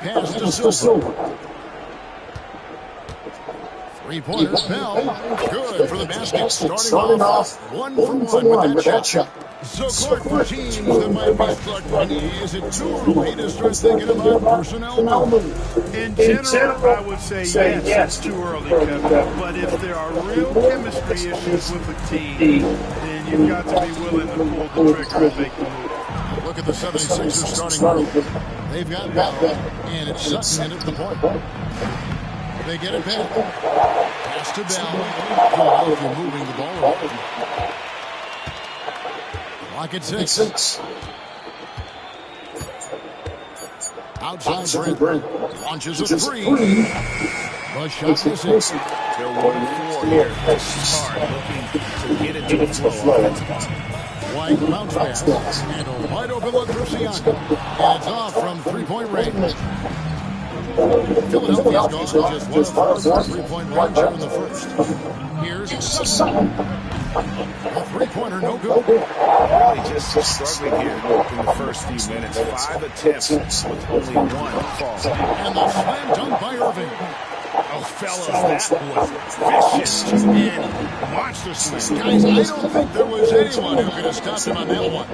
Pass to Silva. Three-pointer, Bell. Good for the basket. Starting off 1 for 1 with that shot. So, Clark, for teams that might be struggling, is it too early to start thinking about personnel moves? In general, I would say yes, it's too early, Kevin. But if there are real chemistry issues with the team, then you've got to be willing to pull the trigger and make the move. Look at the 76ers starting group. They've got Bell, and it's Sutton in at the point. They get it back. Pass to Bell. Good if you're moving the ball around. Clock at 6. Outside Brent. Launches a 3. But shot missing. They're 1-4 here. Smart looking to get it to the flow. White bounce pass. And a wide open look for Siakam. And it's off from three-point range. Philadelphia's gone just 1 of 4 from three-point range here in the first. Here's Sutton. A three-pointer, no good. Really just struggling here in the first few minutes. 5 attempts with only 1 fall. And the slam dunk by Irving. Oh, fellas, that was vicious and monster swing. Guys, I don't think there was anyone who could have stopped him on that one.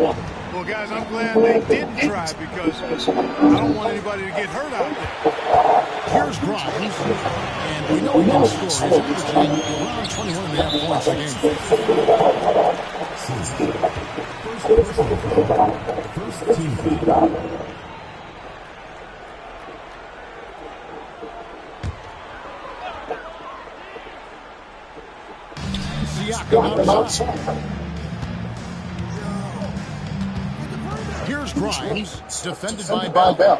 Well, guys, I'm glad they didn't try because I don't want anybody to get hurt out there. Here's Grimes, and we know he can score. He's averaging around 21.5 points a game. First team foul. Siakam outside. Here's Grimes, defended by Bell.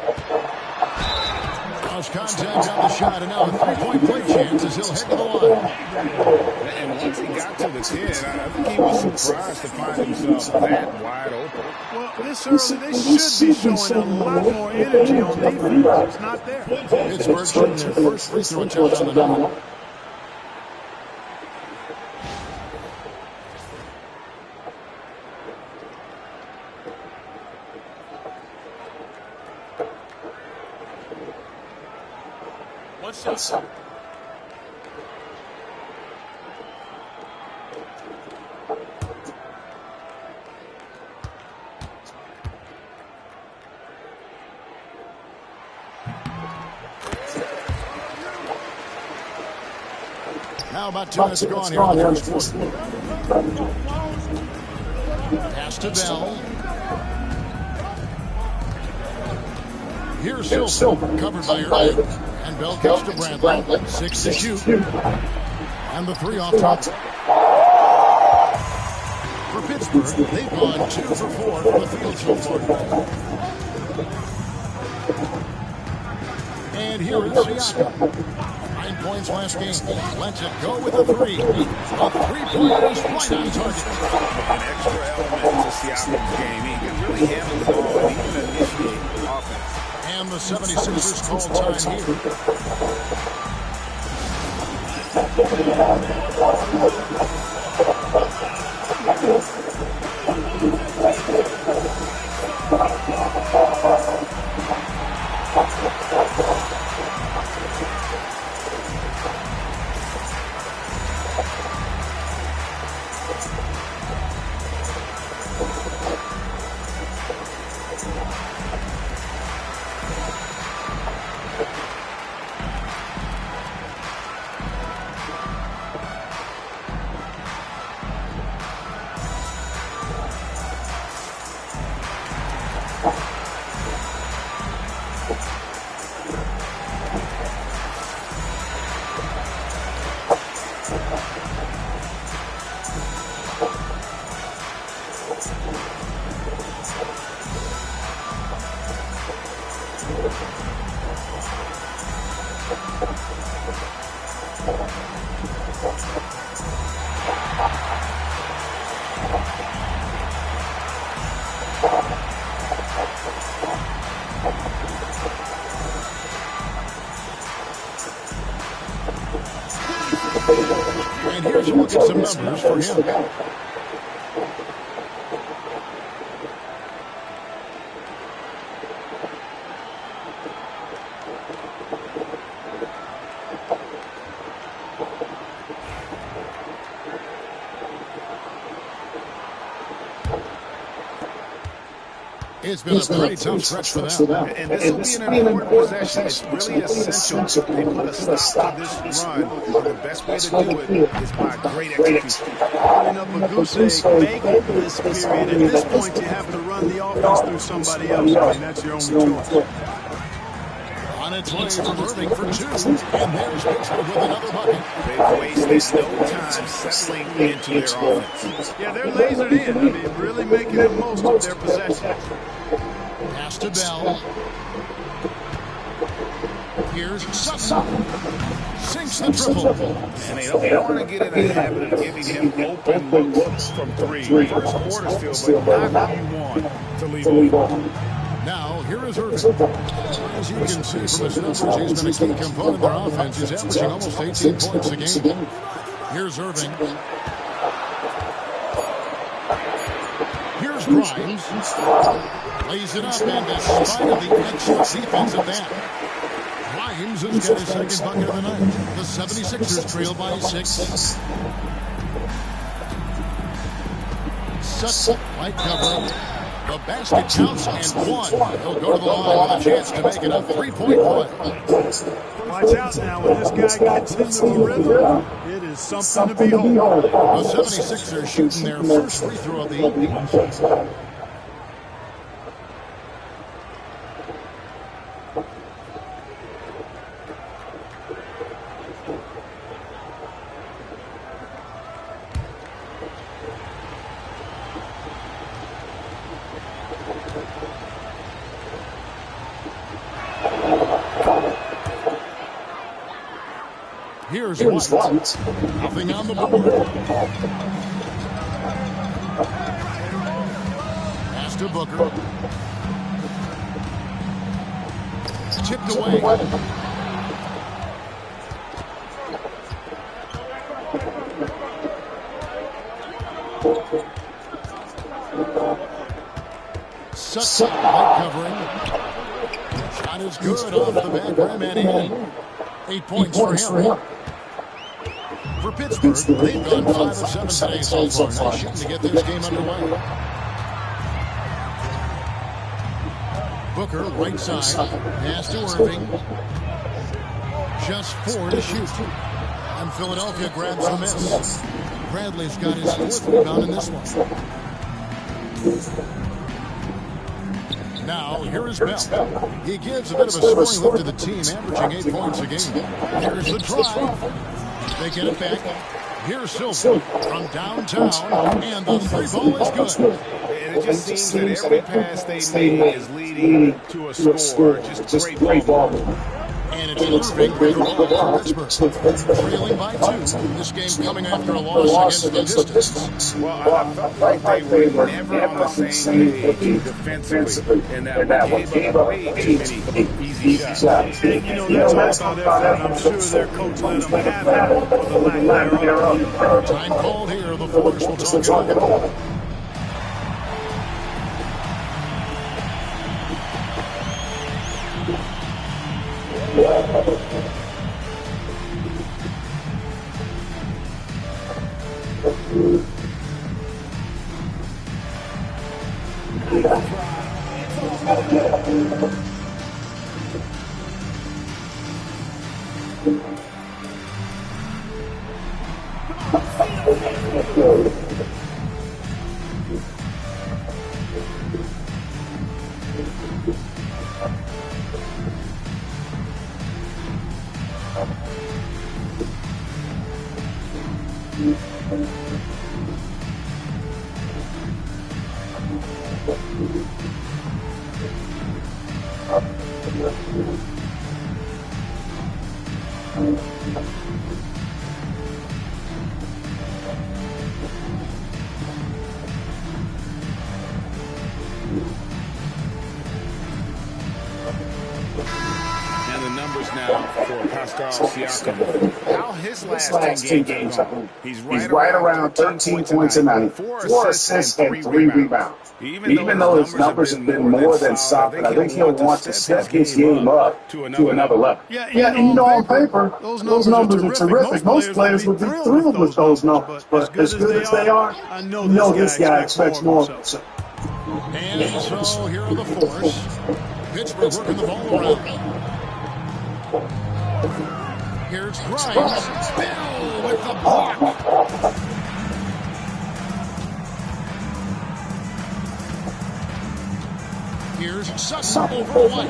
Cross contact on the shot, and now a three-point play chance as he'll head to the line. And once he got to the 10, I think he was surprised to find himself that wide open. Well, this early, they should be showing a lot more energy on defense. It's not there. Pittsburgh shooting their first free throw attempt on the night. Now about 2 minutes gone here in the first quarter. Pass to Bell. Here's Silva, covered by Irving. And Bell goes to Bradley. 6 to shoot. And the 3 off top. For Pittsburgh, they've gone 2 for 4 from the field so far. And here is Siakam. 9 points last game. Lets it go with a 3. A three-pointer is right on target. An extra element to Siakam's game. He can really handle the ball and even initiate offense. And the 76ers call time And here's a look at some numbers for him. It's been a pretty tough stretch for them. And this will be an important possession. It's really essential they put a stop to this run. The best way to do it is by great execution. Putting up a goose egg, make this period. At this point, you have to run the offense through somebody else. I mean, that's your only choice. On its way from Irving for 2, and there's Pittsburgh with another bucket. They've wasted no time settling into their offense. Yeah, they're lasered in. I mean, really making the most of their possession. Pass to Bell. Here's Sutton. Sinks the triple. And they don't want to get in the habit of giving him open looks from 3. First quarter still, but not what you want to leave open. Now, here is Irving. As you can see from his numbers, he's been a key component of their offense. He's averaging almost 18 points a game. Here's Irving. Here's Grimes. Lays it up, and despite of the excellent defense of that, Grimes has got his second bucket of the night. The 76ers trail by 6. Sutton, light cover. The basket counts and 1. He'll go to the line with a chance to make it a 3-point play. Watch out now. When this guy gets into the rhythm, it is something to behold. The 76ers shooting their first free throw of the evening. Here's White. Nothing on the board. Pass to Booker. Tipped away. Sutton, light covering. Shot is good off the back rim and in. 8 points for him. For Pittsburgh, they've gone 5 of 7 today so far. Nice shooting to get this game underway. Booker, right side. Pass to Irving. Just 4 to shoot. And Philadelphia grabs the miss. Bradley's got his 4th rebound in this one. Now, here is Bell. He gives a bit of a scoring lift to the team, averaging 8 points a game. Here's the drive. They get it back. Here's Silver from downtown, and the 3 ball is good. And it just seems that every pass they make is leading to a score. Just great ball. And it's Irving with the ball for Pittsburgh. Trailing by 2. This game coming after a loss against the Pistons. Well, I felt like they were never on the same page defensively, and that one gave up way too many easy shots. And, that's all about effort. I'm sure their coach let them have it for the lack thereof. Time called here. The Force will talk it over. Last 10 games he's right around 13 points a night, 4 assists and 3 rebounds. Even though his numbers have been more than solid, I think he'll want to step his game up to another level. Yeah, and on paper, those numbers are terrific. Most players would be thrilled with those numbers, but as good as they are, I know this guy expects more of himself. And so here are the Force. Pittsburgh working the ball around. Here's Grimes. Bell with the block. Here's Sutton over White.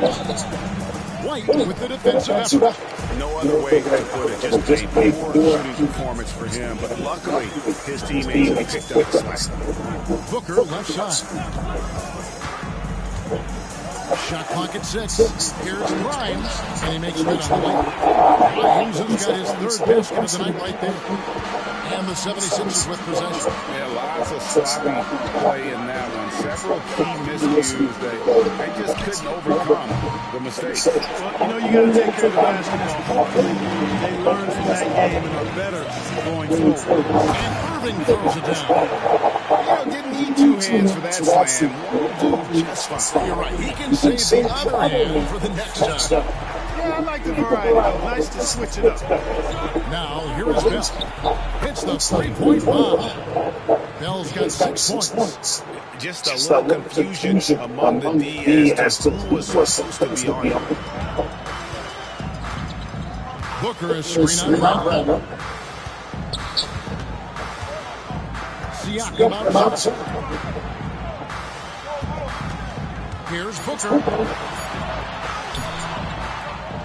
White with the defensive effort. No other way to put it. Just a poor shooting performance for him. But luckily, his teammates picked up the slack. Booker left side. Shot clock at 6. Here's Grimes, and he makes good on the way. Grimes has got his third basket of the night right there. And the 76ers with possession. Yeah, lots of sloppy play in that one. Several key miscues that they just couldn't overcome the mistakes. Well, you got to take care of the basketball. Hopefully, they learn from that game and are better going forward. And Irving throws it down. Didn't need two hands for that slam. One do just fine. You're right. He can save the other hand for the next time. Yeah, I like the variety, though. Nice to switch it up. Now, here is Bell. Hits the three-point bomb. Bell's got 6 points. Just a little confusion among the D as to who was supposed to be on him. Booker is screen on Brown. Siakam outside. Here's Booker.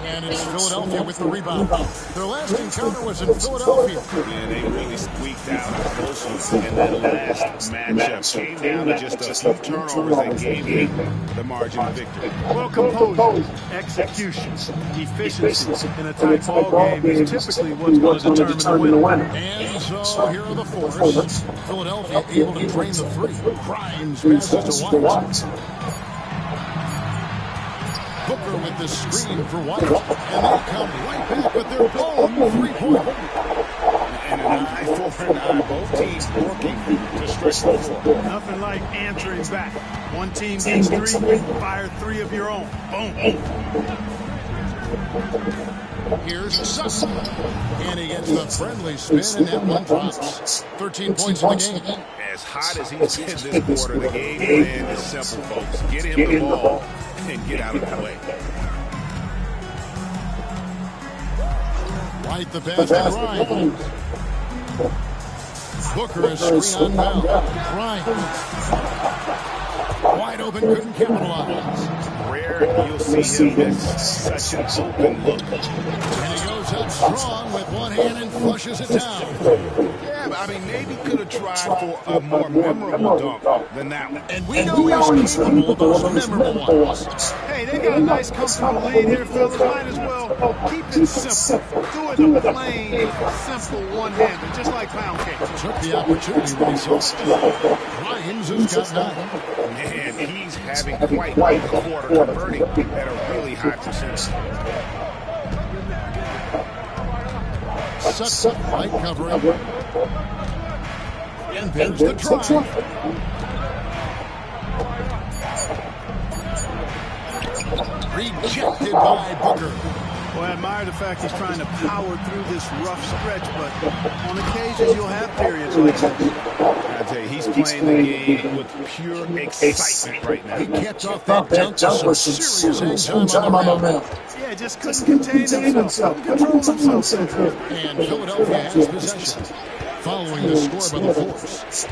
And it's Philadelphia with the rebound. Their last encounter was in Philadelphia. Yeah, they really squeaked out closely in that last matchup. Came down to just a few turnovers that gave him the margin of victory. Well, composure, execution, efficiency in a tight ball game is typically what's going to determine the winner. And so here are the Force. Philadelphia able to drain the three. Grimes passes to White. Booker with the screen for White. And they come right back with their own three-pointer. And an eye for an eye. Both teams working to stretch the floor. Nothing like answering back. One team gets 3, fire 3 of your own. Boom. Here's Sutton. And he gets the friendly spin, and that one drops. 13 points in the game. As hot as he's been this quarter, the game plan is simple, folks. Get him the ball and get out of the way. White the pass to Grimes. Booker is screen on Bell. Grimes. Wide open, couldn't capitalize. Rare you'll see him miss such an open look. And he goes up strong with one hand and flushes it down. Yeah, but I mean, maybe could have tried for a more memorable dunk than that one. And we know he's capable of those memorable ones. Hey, they got a nice, comfortable lead here, fellas. Might as well keep it simple. Do it in a plain, simple one-hander, just like pound cake. Took the opportunity when he saw it. Grimes has got 9. Man, he's having quite a quarter, converting at a really high percentage. Sutton, right covering. And there's the drive. Rejected by Booker. Well, I admire the fact he's trying to power through this rough stretch, but on occasions you'll have periods like this. I tell you, he's playing the game with pure excitement right now. He gets off that dunk with some serious hang time on the rim. Yeah, just couldn't contain himself. Control himself. And Philadelphia has possession. Following the score by the Force.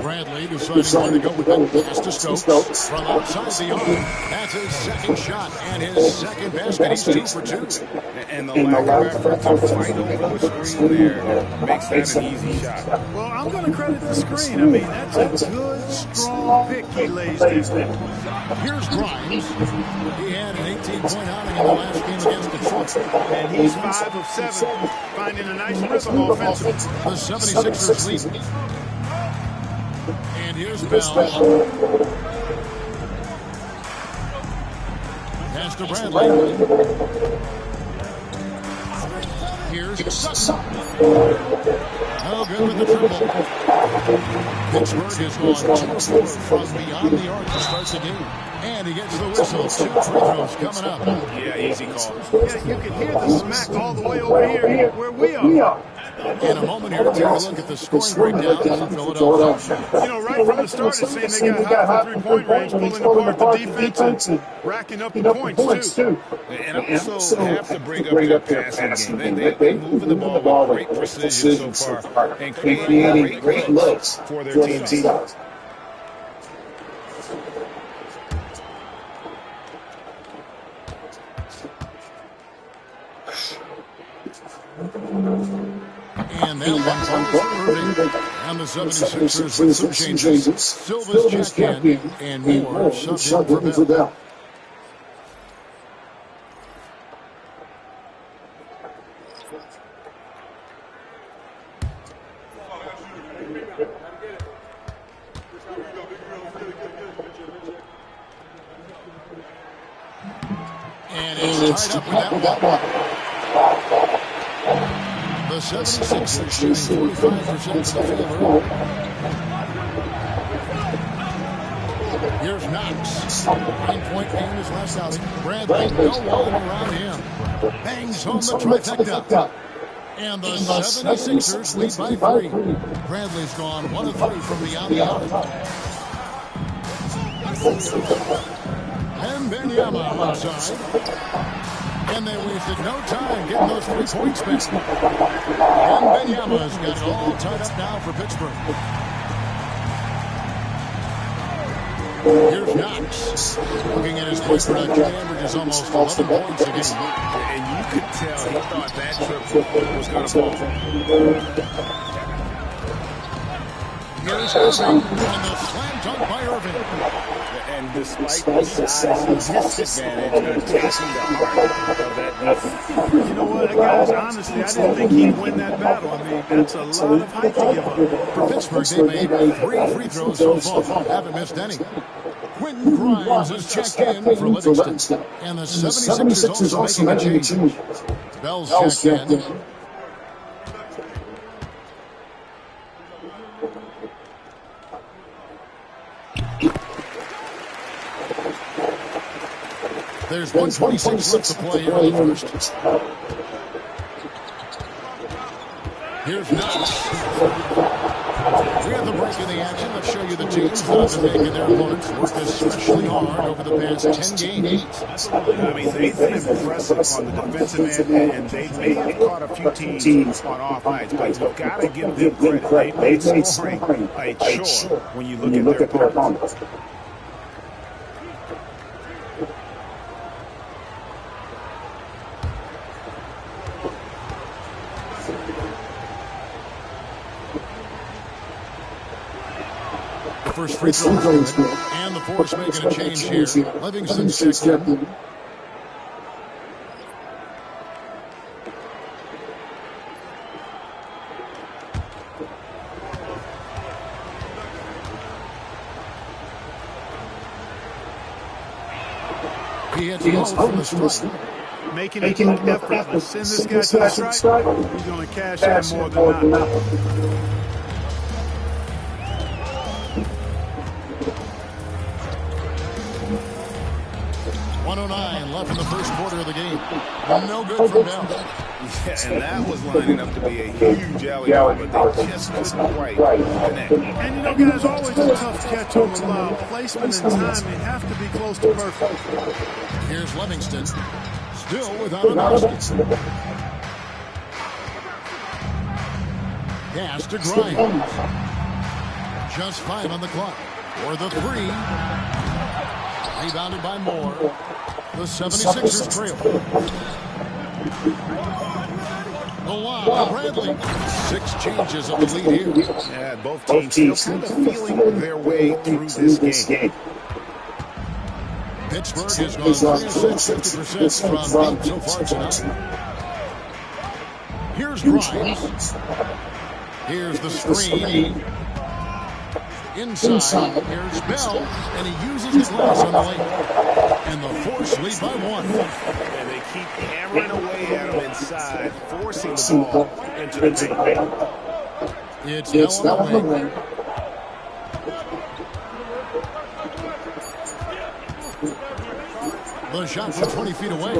Bradley deciding where to go with that pass to Stokes. From outside the arc. That's his second shot and his second basket. He's 2 for 2. And the lack of effort to fight over the screen there makes that an easy shot. Well, I'm going to credit the screen. I mean, that's a good, strong pick he lays there. Here's Grimes. He had an 18-point outing in the last game against Detroit. And he's 5 of 7, finding a nice rhythm offensively. The 76ers lead. And here's Bell. Pass to Bradley. Here's Sutton. No good with the triple. Pittsburgh has gone 2 of 4 from beyond the arc to start the game. And he gets the whistle. 2 free throws coming up. Yeah, easy call. Yeah, you can hear the smack all the way over here where we are. In a moment here, take a look at the scoring breakdown from Philadelphia. You know, right from the start, it seemed they got hot from three-point range, pulling apart the defense and racking up the points, too. And also have to bring up their passing game. They're moving the ball with great precision so far and creating great looks for their teammates. And that one's Irving. And the 76ers with some changes. Silva's checked in, and Moore subbed in for Bell. And it's tied up with that one. The 76ers shooting 45% from the field. Here's Knox. 9-point game his last outing. Bradley, no one around him. Bangs home the trifecta. And the 76ers lead by 3. Bradley's gone 1 of 3 from beyond the arc. And Benyama outside. And they wasted no time getting those 3 points back. And Benyama's got it all tied up now for Pittsburgh. Here's Knox. Looking at his point production, averages almost 11 points a game. And you could tell he thought that triple was going to fall. Here's Irving, and the slam dunk by Irving. And despite the size and disadvantage, attacking the heart of that defense. You know what, guys, honestly, I didn't think he'd win that battle. I mean, that's a lot of height to give up. For Pittsburgh, they made 3 free throws so far. Haven't missed any. Quentin Grimes is checked in for Livingston. And the 76ers also making a change. Bell's checked in. There's 126 left to play here in the first. Here's Knox. We have the break in the action. Let's show you the teams that have been making their opponents work especially hard over the past 10 games. I mean, they've been impressive on the defensive end, and they may have caught a few teams on off nights, but you've got to give them credit. They've made scoring a chore when you look at their opponents. First free throw is good. And the Force making a change here. Livingston's checked in. He hits from the strike. Making a good effort to send this guy to the strike. He's going to cash in more than not. 109 left in the first quarter of the game. No good for Bell. Yeah, and that was lining up to be a huge alley-oop, but they just couldn't quite connect. And you know, guys, always a tough catch on the lob. Placement and timing have to be close to perfect. Here's Livingston, still without a basket. Pass to Grimes. Just 5 on the clock. For the 3. Rebounded by Moore. The 76ers trail. The lob, Bradley. 6 changes of the lead here. Yeah, both teams still kind of feeling their way through this game. Pittsburgh has gone 50% from deep so far tonight. Here's Grimes. Here's the screen. Inside, here's Bell, and he uses the glass on the lane. And the Force lead by 1. And they keep hammering away at him inside, forcing the ball into the paint. It's Bell on the wing. The shot from 20 feet away.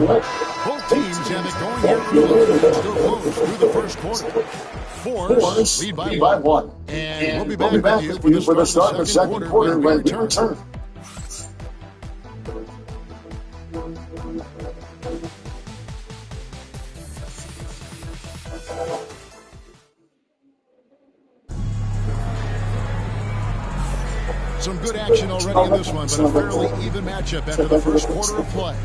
Both teams have it going here early. Still close through the first quarter. Force lead by one. And we'll be back with you for the start of the second quarter when we return. Some good action already in this one, but a fairly even matchup after the first quarter of play.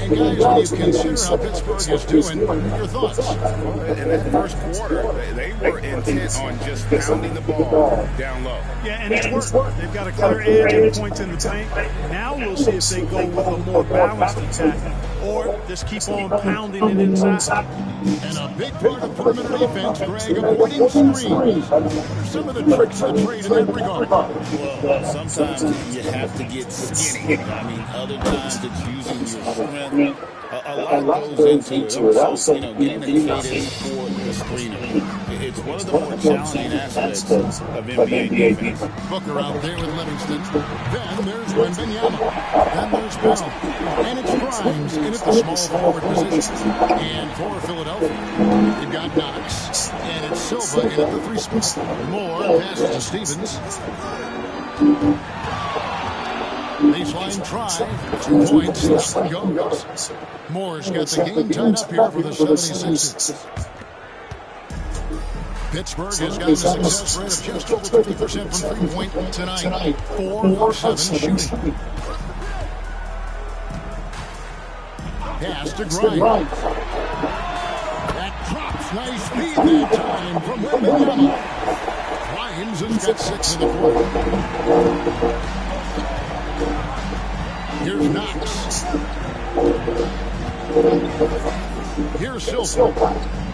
And guys, when you consider how Pittsburgh is doing, your thoughts? In that first quarter, they were intent on just pounding the ball down low. Yeah, and it's worked. They've got a clear edge and points in the paint. Now we'll see if they go with a more balanced attack or just keep on pounding it inside. And a big part of perimeter defense, Greg, avoiding screens. What are some of the tricks of the trade in that regard? Well, sometimes you have to get skinny. I mean, other times it's using your strength. A lot goes into it. Also, getting the kid in for the screener. It's one of the more challenging aspects of NBA defense. Booker out there with Livingston. Then there's Wembanyama. Then there's Bell. And it's Grimes in at the small forward position. And for Philadelphia, you've got Knox. And it's Silva in at the 3 spot. Moore passes to Stevens. Baseline try. 2 points. That one goes. Moore's got the game tied up here for the 76ers. Pittsburgh has got a success rate of just over 50% from three-point tonight. 4 of 7 shooting. Pass to Grimes. That drops. Nice speed that time from Wembanyama. Grimes has got 6 in the quarter. Here's Knox. Here's Silva.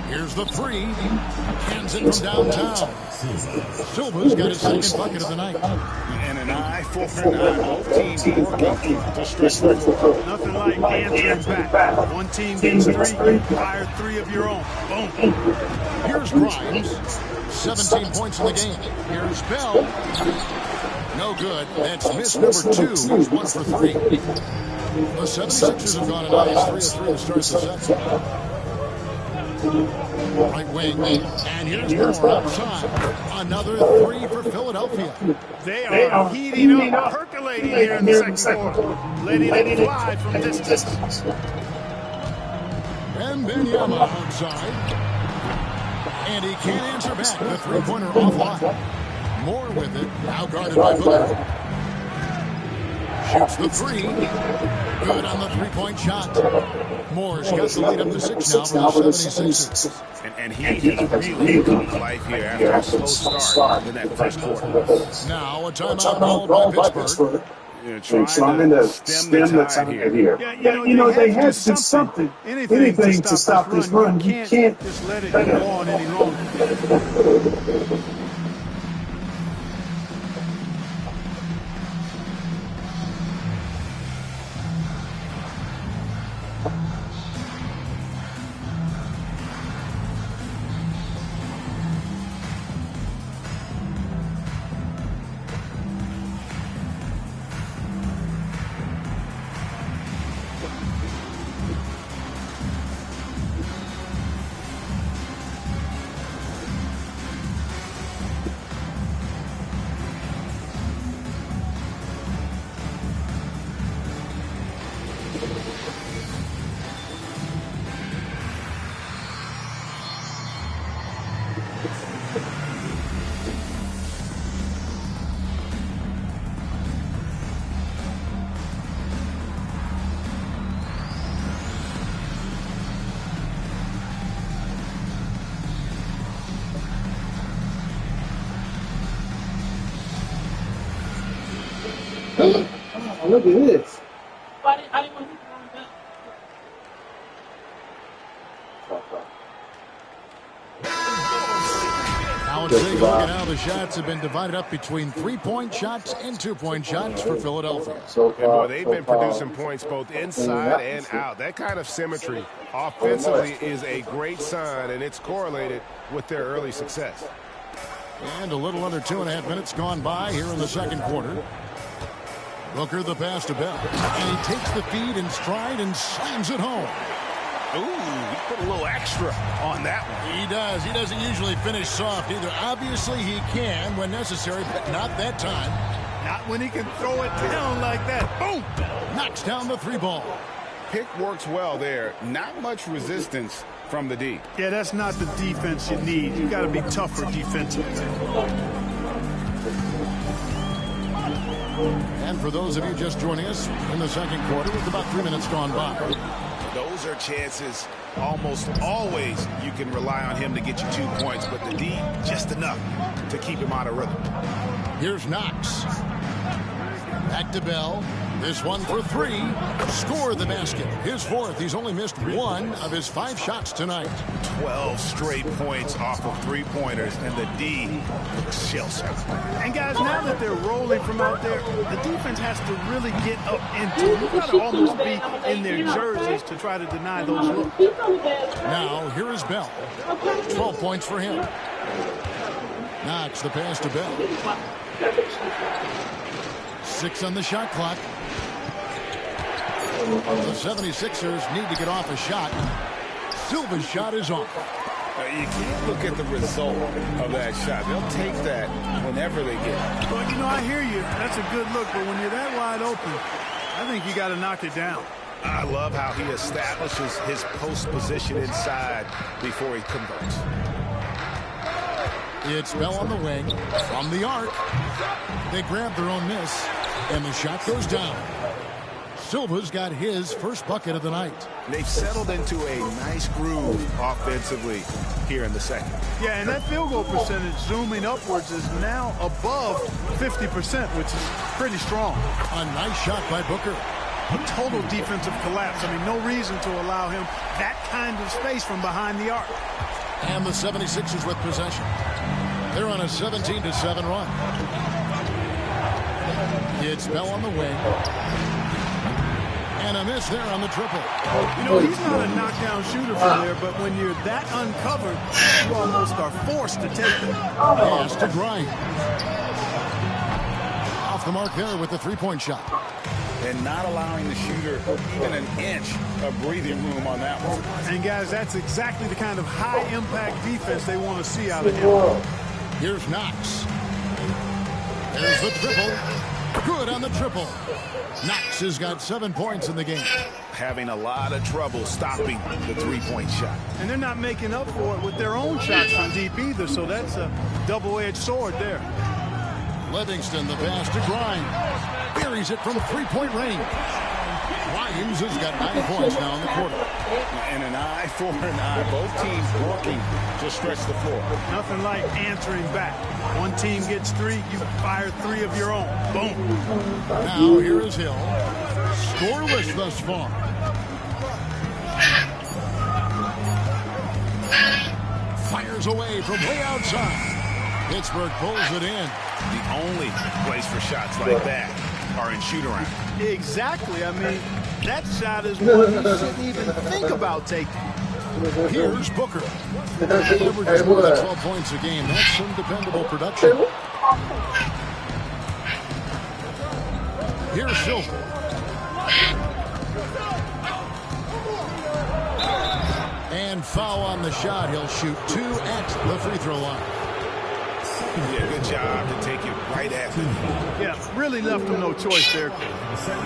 Here's the 3. Hands it from downtown. Silva's got his second bucket of the night. And an eye for an eye. Both teams working to stretch the floor. Nothing like answering back. One team gets 3, fire 3 of your own. Boom. Here's Grimes. 17 points in the game. Here's Bell. No good. That's miss number 2. He's 1 for 3. The 76ers have gone a nice 3 of 3 to start the second. Right wing. And here's Moore outside. Another 3 for Philadelphia. They are heating up, percolating here in the second quarter. Letting it fly from distance. Wembanyama outside. And he can't answer back. The three-pointer offline. Moore with it. Now guarded by Booker. Shoots the 3. Good on the three-point shot. Moore's got the lead up to 6 now for the 76ers. And he has really come to life here after a slow start in that first quarter. Now a timeout called by Pittsburgh. Trying to stem the tide here. Yeah, they had to do something. Anything to stop this run. You can't just let it go on any longer. Oh, look at this. I didn't want to hit Now let's take a look at how the shots have been divided up between 3-point shots and 2-point shots for Philadelphia. And boy, they've been producing points both inside and out. That kind of symmetry offensively is a great sign, and it's correlated with their early success. And a little under 2.5 minutes gone by here in the second quarter. Booker the pass to Bell. And he takes the feed in stride and slams it home. Ooh, he put a little extra on that one. He does. He doesn't usually finish soft either. Obviously, he can when necessary, but not that time. Not when he can throw it down like that. Boom! Knocks down the 3-ball. Pick works well there. Not much resistance from the D. Yeah, that's not the defense you need. You got to be tougher defensively. And for those of you just joining us in the second quarter, with about 3 minutes gone by. Those are chances almost always you can rely on him to get you 2 points, but the D, just enough to keep him out of rhythm. Here's Knox. Back to Bell. This one for 3. Score the basket. His 4th. He's only missed 1 of his 5 shots tonight. 12 straight points off of 3-pointers, and the D looks shell-shocked. And guys, now that they're rolling from out there, the defense has to really get up into it. You've got to almost be in their jerseys to try to deny those looks. Now, here is Bell. 12 points for him. Knox the pass to Bell. 6 on the shot clock. The 76ers need to get off a shot. Silva's shot is off. You can't look at the result of that shot. They'll take that whenever they get it. Well, you know, I hear you. That's a good look, but when you're that wide open, I think you got to knock it down. I love how he establishes his post position inside before he converts. It's Bell on the wing. From the arc. They grab their own miss, and the shot goes down. Silva's got his first bucket of the night. They've settled into a nice groove offensively here in the second. Yeah, and that field goal percentage zooming upwards is now above 50%, which is pretty strong. A nice shot by Booker. A total defensive collapse. I mean, no reason to allow him that kind of space from behind the arc. And the 76ers with possession. They're on a 17-7 run. It's Bell on the wing. And a miss there on the triple. You know, he's not a knockdown shooter from there, but when you're that uncovered, you almost are forced to take it. Pass to Grimes. Off the mark there with the 3-point shot. And not allowing the shooter even an inch of breathing room on that one. And, guys, that's exactly the kind of high-impact defense they want to see out of him. Here's Knox. There's the triple. Good on the triple. Knox has got 7 points in the game. Having a lot of trouble stopping the 3-point shot. And they're not making up for it with their own shots from deep either, so that's a double-edged sword there. Livingston, the pass to Grimes. Buries it from 3-point range. Grimes has got 9 points now in the quarter. And an eye for an eye. Both teams working to stretch the floor. Nothing like answering back. One team gets 3, you fire 3 of your own. Boom. Now here is Hill. Scoreless thus far. Fires away from way outside. Pittsburgh pulls it in. The only place for shots like that are in shoot-around. Exactly. I mean, that shot is one you shouldn't even think about taking. Here's Booker. He averages more than 12 points a game. That's some dependable production. Here's Silva. And foul on the shot. He'll shoot 2 at the free throw line. Yeah, good job to take it right at him. Yeah, really left him no choice there.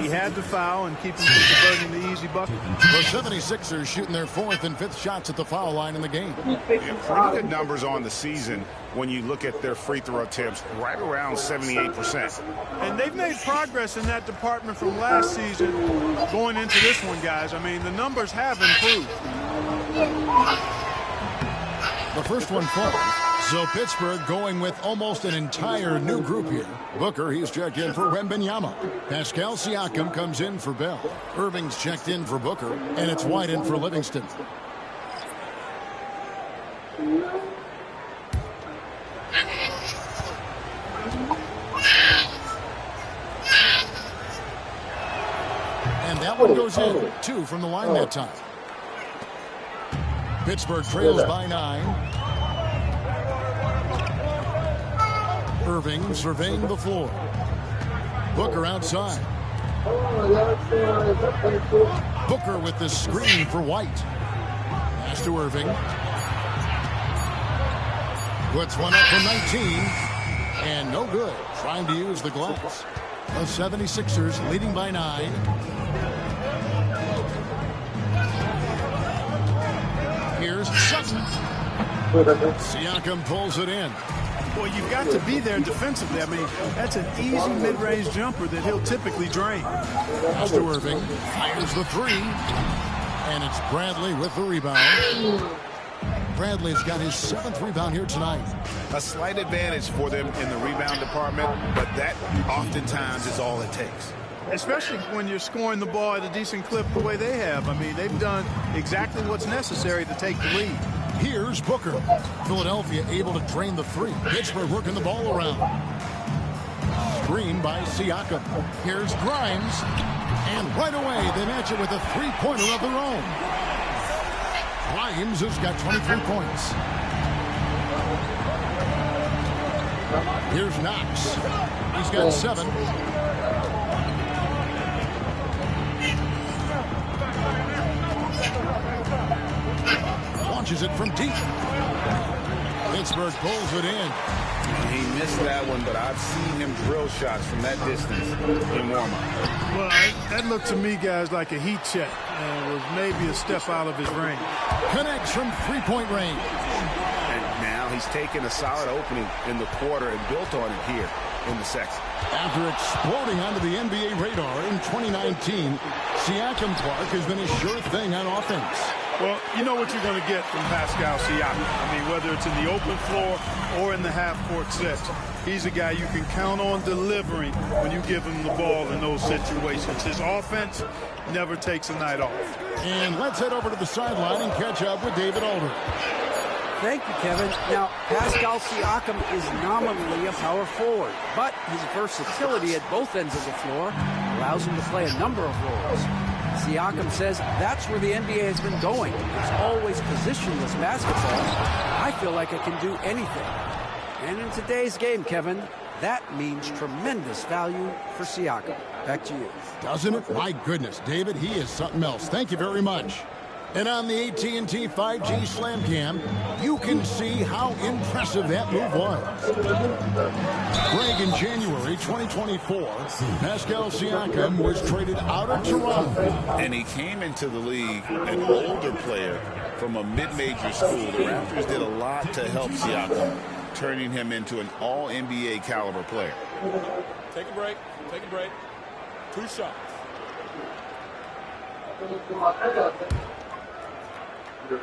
He had to foul and keep him from converting the easy bucket. The 76ers shooting their 4th and 5th shots at the foul line in the game. Yeah, pretty good numbers on the season when you look at their free throw attempts, right around 78%. And they've made progress in that department from last season going into this one, guys. I mean, the numbers have improved. The first one falls. So Pittsburgh going with almost an entire new group here. Booker, he's checked in for Wembanyama. Pascal Siakam comes in for Bell. Irving's checked in for Booker. And it's White in for Livingston. And that one goes in. 2 from the line that time. Pittsburgh trails by 9. Irving surveying the floor. Booker outside. Booker with the screen for White. Pass to Irving. Puts one up from 19. And no good. Trying to use the glass. The 76ers leading by 9. Here's Sutton. Siakam pulls it in. Well, you've got to be there defensively. I mean, that's an easy mid-range jumper that he'll typically drain. Pass to Irving. Fires the 3. And it's Bradley with the rebound. Bradley's got his 7th rebound here tonight. A slight advantage for them in the rebound department, but that oftentimes is all it takes. Especially when you're scoring the ball at a decent clip the way they have. I mean, they've done exactly what's necessary to take the lead. Here's Booker. Philadelphia able to drain the 3. Pittsburgh working the ball around. Screen by Siakam. Here's Grimes. And right away, they match it with a 3-pointer of their own. Grimes has got 23 points. Here's Knox. He's got 7. Launches it from deep. Pittsburgh pulls it in. He missed that one, but I've seen him drill shots from that distance in warm-up. Well, that looked to me, guys, like a heat check. And was maybe a step out of his range. Connects from 3-point range. And now he's taken a solid opening in the quarter and built on it here in the second. After exploding onto the NBA radar in 2019, Siakam Clark has been a sure thing on offense. Well, you know what you're going to get from Pascal Siakam. I mean, whether it's in the open floor or in the half-court sets, he's a guy you can count on delivering when you give him the ball in those situations. His offense never takes a night off. And let's head over to the sideline and catch up with David Alder. Thank you, Kevin. Now, Pascal Siakam is nominally a power forward, but his versatility at both ends of the floor allows him to play a number of roles. Siakam says that's where the NBA has been going. It's always positionless basketball. I feel like I can do anything. And in today's game, Kevin, that means tremendous value for Siakam. Back to you. Doesn't it? My goodness, David, he is something else. Thank you very much. And on the AT&T 5G Slam Cam, you can see how impressive that move was. Greg, in January 2024, Pascal Siakam was traded out of Toronto. And he came into the league an older player from a mid-major school. The Raptors did a lot to help Siakam, turning him into an all-NBA caliber player. Take a break. Take a break. 2 shots. They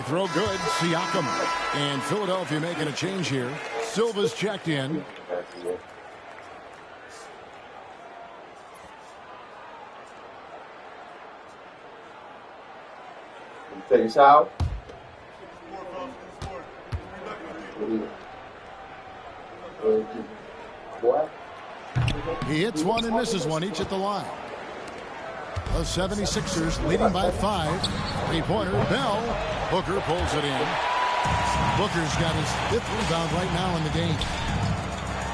throw good, Siakam. And Philadelphia making a change here. Silva's checked in. Things out. What? He hits one and misses one, each at the line. The 76ers leading by 5. 3-pointer, Bell. Booker pulls it in. Booker's got his 5th rebound right now in the game.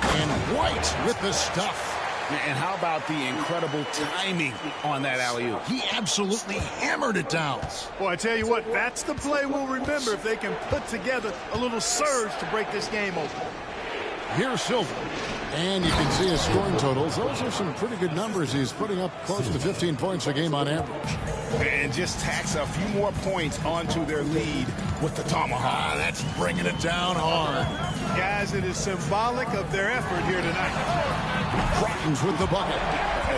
And White with the stuff. And how about the incredible timing on that alley-oop? He absolutely hammered it down. Well, I tell you what, that's the play we'll remember if they can put together a little surge to break this game open. Here's Silva. And you can see his scoring totals. Those are some pretty good numbers. He's putting up close to 15 points a game on average. And just tacks a few more points onto their lead with the tomahawk. That's bringing it down hard. Guys, it is symbolic of their effort here tonight. Crotton's with the bucket.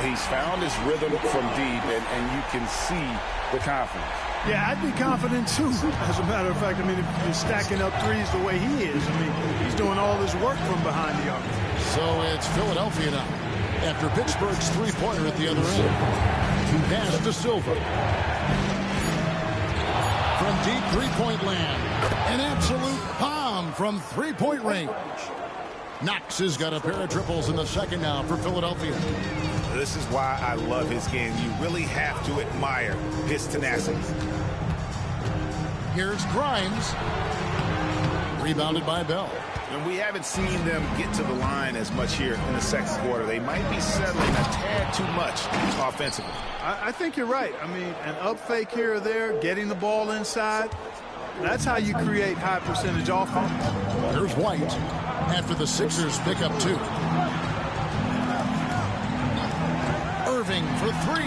He's found his rhythm from deep, and you can see the confidence. Yeah, I'd be confident, too. As a matter of fact, I mean, if you're stacking up threes the way he is, I mean, he's doing all his work from behind the arc. So it's Philadelphia now. After Pittsburgh's 3-pointer at the other end. Pass to Silva. From deep 3-point land. An absolute bomb from 3-point range. Knox has got a pair of triples in the second now for Philadelphia. This is why I love his game. You really have to admire his tenacity. Here's Grimes. Rebounded by Bell. And we haven't seen them get to the line as much here in the second quarter. They might be settling a tad too much offensively. I think you're right. I mean, an up fake here or there, getting the ball inside, that's how you create high percentage offense. Here's White after the Sixers pick up 2. Irving for 3.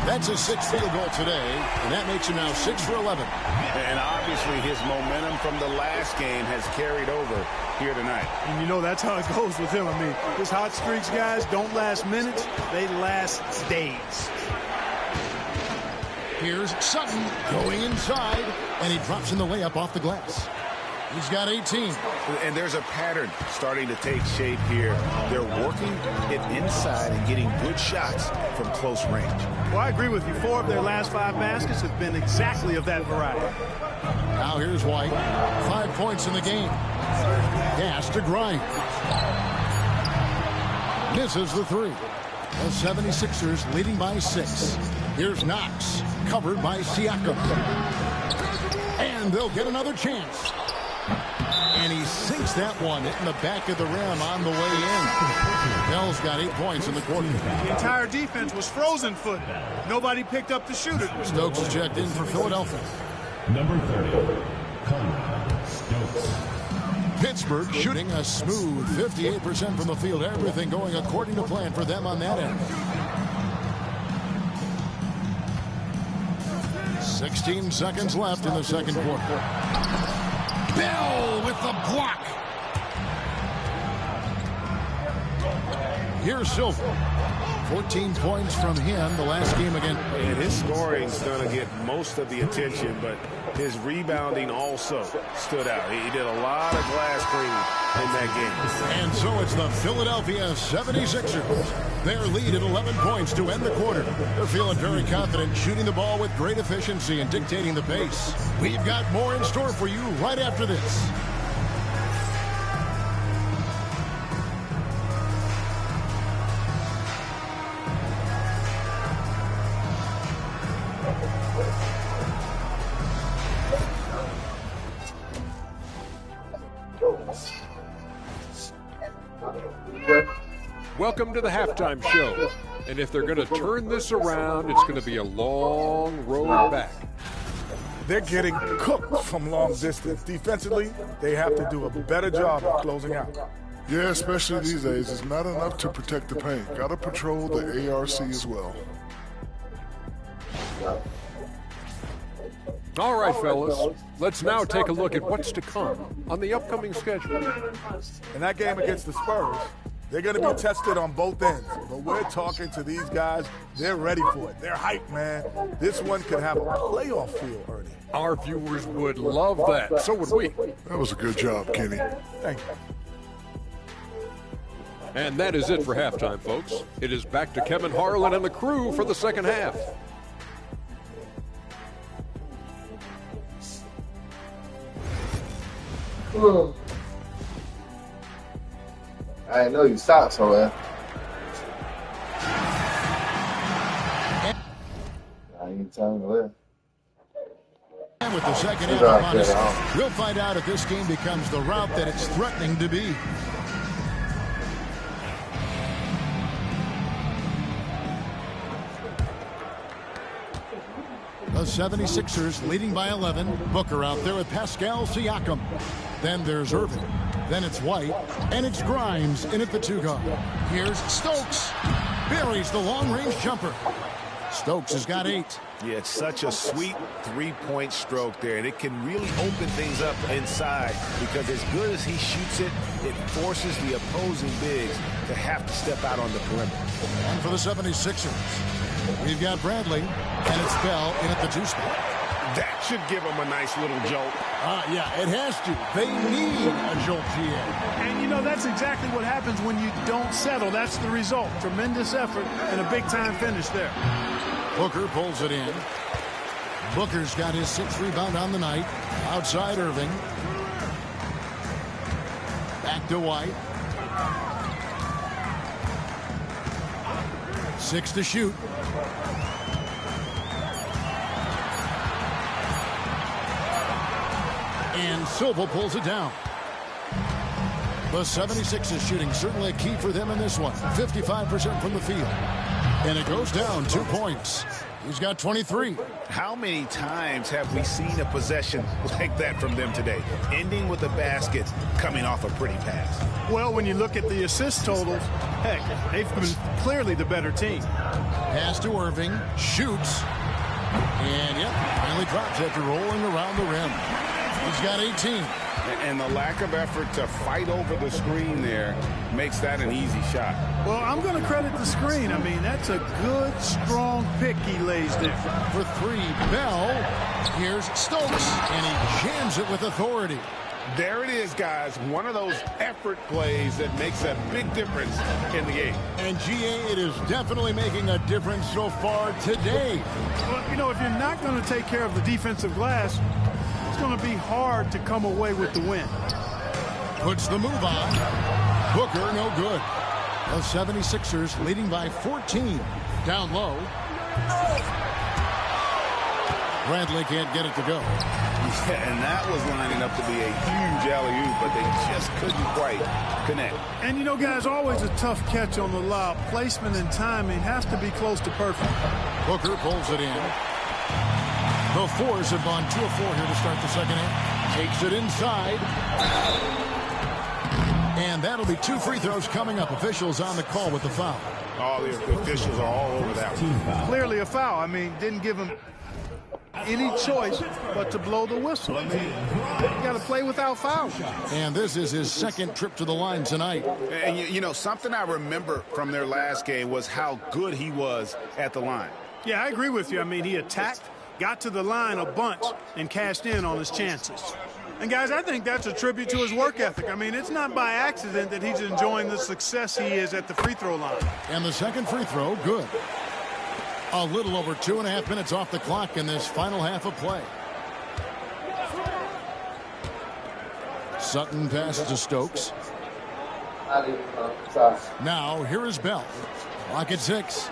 That's his 6th field goal today, and that makes him now 6 for 11. And obviously his momentum from the last game has carried over here tonight. And you know that's how it goes with him. I mean, his hot streaks, guys, don't last minutes. They last days. Here's Sutton going inside, and he drops in the layup off the glass. He's got 18. And there's a pattern starting to take shape here. They're working it inside and getting good shots from close range. Well, I agree with you. 4 of their last 5 baskets have been exactly of that variety. Now here's White. 5 points in the game. Pass to Grimes. Misses the 3. The 76ers leading by 6. Here's Knox. Covered by Siakam. And they'll get another chance. And he sinks that one in the back of the rim on the way in. Bell's got 8 points in the quarter. The entire defense was frozen foot. Nobody picked up the shooter. Stokes is checked in for Philadelphia. Number 30, Connor Stokes. Pittsburgh shooting a smooth 58% from the field. Everything going according to plan for them on that end. 16 seconds left in the second quarter. Bell with the block. Here's Silver. 14 points from him the last game again. And his scoring's going to get most of the attention, but his rebounding also stood out. He did a lot of glass cleaning in that game. And so it's the Philadelphia 76ers. Their lead at 11 points to end the quarter. They're feeling very confident, shooting the ball with great efficiency and dictating the pace. We've got more in store for you right after this. Welcome to the halftime show. And if they're going to turn this around, it's going to be a long road back. They're getting cooked from long distance. Defensively, they have to do a better job of closing out. Yeah, especially these days. It's not enough to protect the paint. Got to patrol the ARC as well. All right, fellas. Let's now take a look at what's to come on the upcoming schedule. In that game against the Spurs, they're going to be tested on both ends. But we're talking to these guys. They're ready for it. They're hyped, man. This one could have a playoff feel, Ernie. Our viewers would love that. So would we. That was a good job, Kenny. Thank you. And that is it for halftime, folks. It is back to Kevin Harlan and the crew for the second half. I didn't know you stopped so well. I ain't telling you where. And with the second half upon us, we'll find out if this game becomes the route that it's threatening to be. The 76ers leading by 11. Booker out there with Pascal Siakam. Then there's Irving. Then it's White. And it's Grimes in at the 2-guard. Here's Stokes. Buries the long-range jumper. Stokes has got 8. Yeah, it's such a sweet three-point stroke there, and it can really open things up inside because as good as he shoots it, it forces the opposing bigs to have to step out on the perimeter. And for the 76ers, we've got Bradley, and it's Bell in at the 2 spot. That should give them a nice little jolt. Yeah, it has to. They need a jolt, GA. And, you know, that's exactly what happens when you don't settle. That's the result. Tremendous effort and a big-time finish there. Booker pulls it in. Booker's got his 6th rebound on the night. Outside Irving. Back to White. 6 to shoot. And Silva pulls it down. The 76ers shooting certainly a key for them in this one. 55% from the field. And it goes down 2 points. He's got 23. How many times have we seen a possession like that from them today? Ending with a basket, coming off a pretty pass. Well, when you look at the assist totals, heck, they've been clearly the better team. Pass to Irving. Shoots. And, yep, finally drops after rolling around the rim. He's got 18. And the lack of effort to fight over the screen there makes that an easy shot. Well, I'm going to credit the screen. I mean, that's a good, strong pick he lays there. For 3, Bell. Here's Stokes, and he jams it with authority. There it is, guys. One of those effort plays that makes a big difference in the game. And, GA, it is definitely making a difference so far today. Well, you know, if you're not going to take care of the defensive glass, it's going to be hard to come away with the win. Puts the move on. Booker, no good. The 76ers leading by 14. Down low. Bradley can't get it to go. Yeah, and that was lining up to be a huge alley-oop, but they just couldn't quite connect. And, you know, guys, always a tough catch on the lob. Placement and timing has to be close to perfect. Booker pulls it in. The Fours have gone 2 of 4 here to start the second half. Takes it inside. And that'll be 2 free throws coming up. Officials on the call with the foul. Oh, the officials are all over that one. Clearly a foul. I mean, didn't give him any choice but to blow the whistle. I mean, you got to play without foul. And this is his second trip to the line tonight. And, you know, something I remember from their last game was how good he was at the line. Yeah, I agree with you. I mean, he attacked, got to the line a bunch, and cashed in on his chances. And, guys, I think that's a tribute to his work ethic. I mean, it's not by accident that he's enjoying the success he is at the free throw line. And the second free throw, good. A little over 2.5 minutes off the clock in this final half of play. Sutton passes to Stokes. Now, here is Bell. Clock at 6.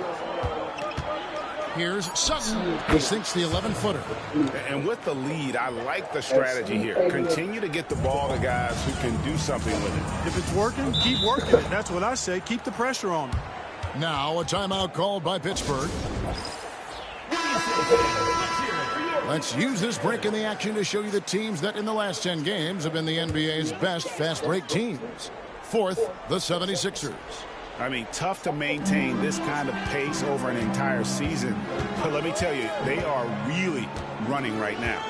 Here's Sutton. He sinks the 11-footer. And with the lead, I like the strategy here. Continue to get the ball to guys who can do something with it. If it's working, keep working it. That's what I say. Keep the pressure on him. Now, a timeout called by Pittsburgh. Let's use this break in the action to show you the teams that in the last 10 games have been the NBA's best fast break teams. Fourth, the 76ers. I mean, tough to maintain this kind of pace over an entire season. But let me tell you, they are really running right now.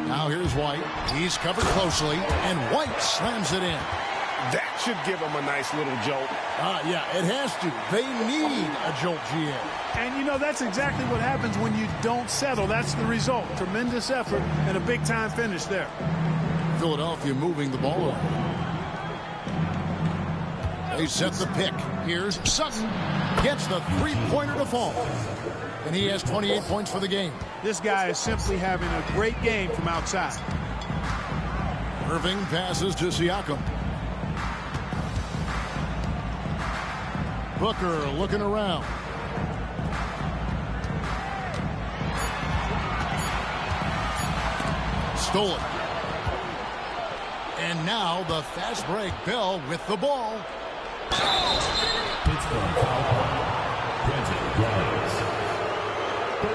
Now here's White. He's covered closely, and White slams it in. That should give them a nice little jolt. Yeah, it has to. They need a jolt, GA. And, you know, that's exactly what happens when you don't settle. That's the result. Tremendous effort and a big-time finish there. Philadelphia moving the ball over. They set the pick. Here's Sutton. Gets the three-pointer to fall. And he has 28 points for the game. This guy is simply having a great game from outside. Irving passes to Siakam. Booker looking around. Stolen. And now the fast break. Bell with the ball.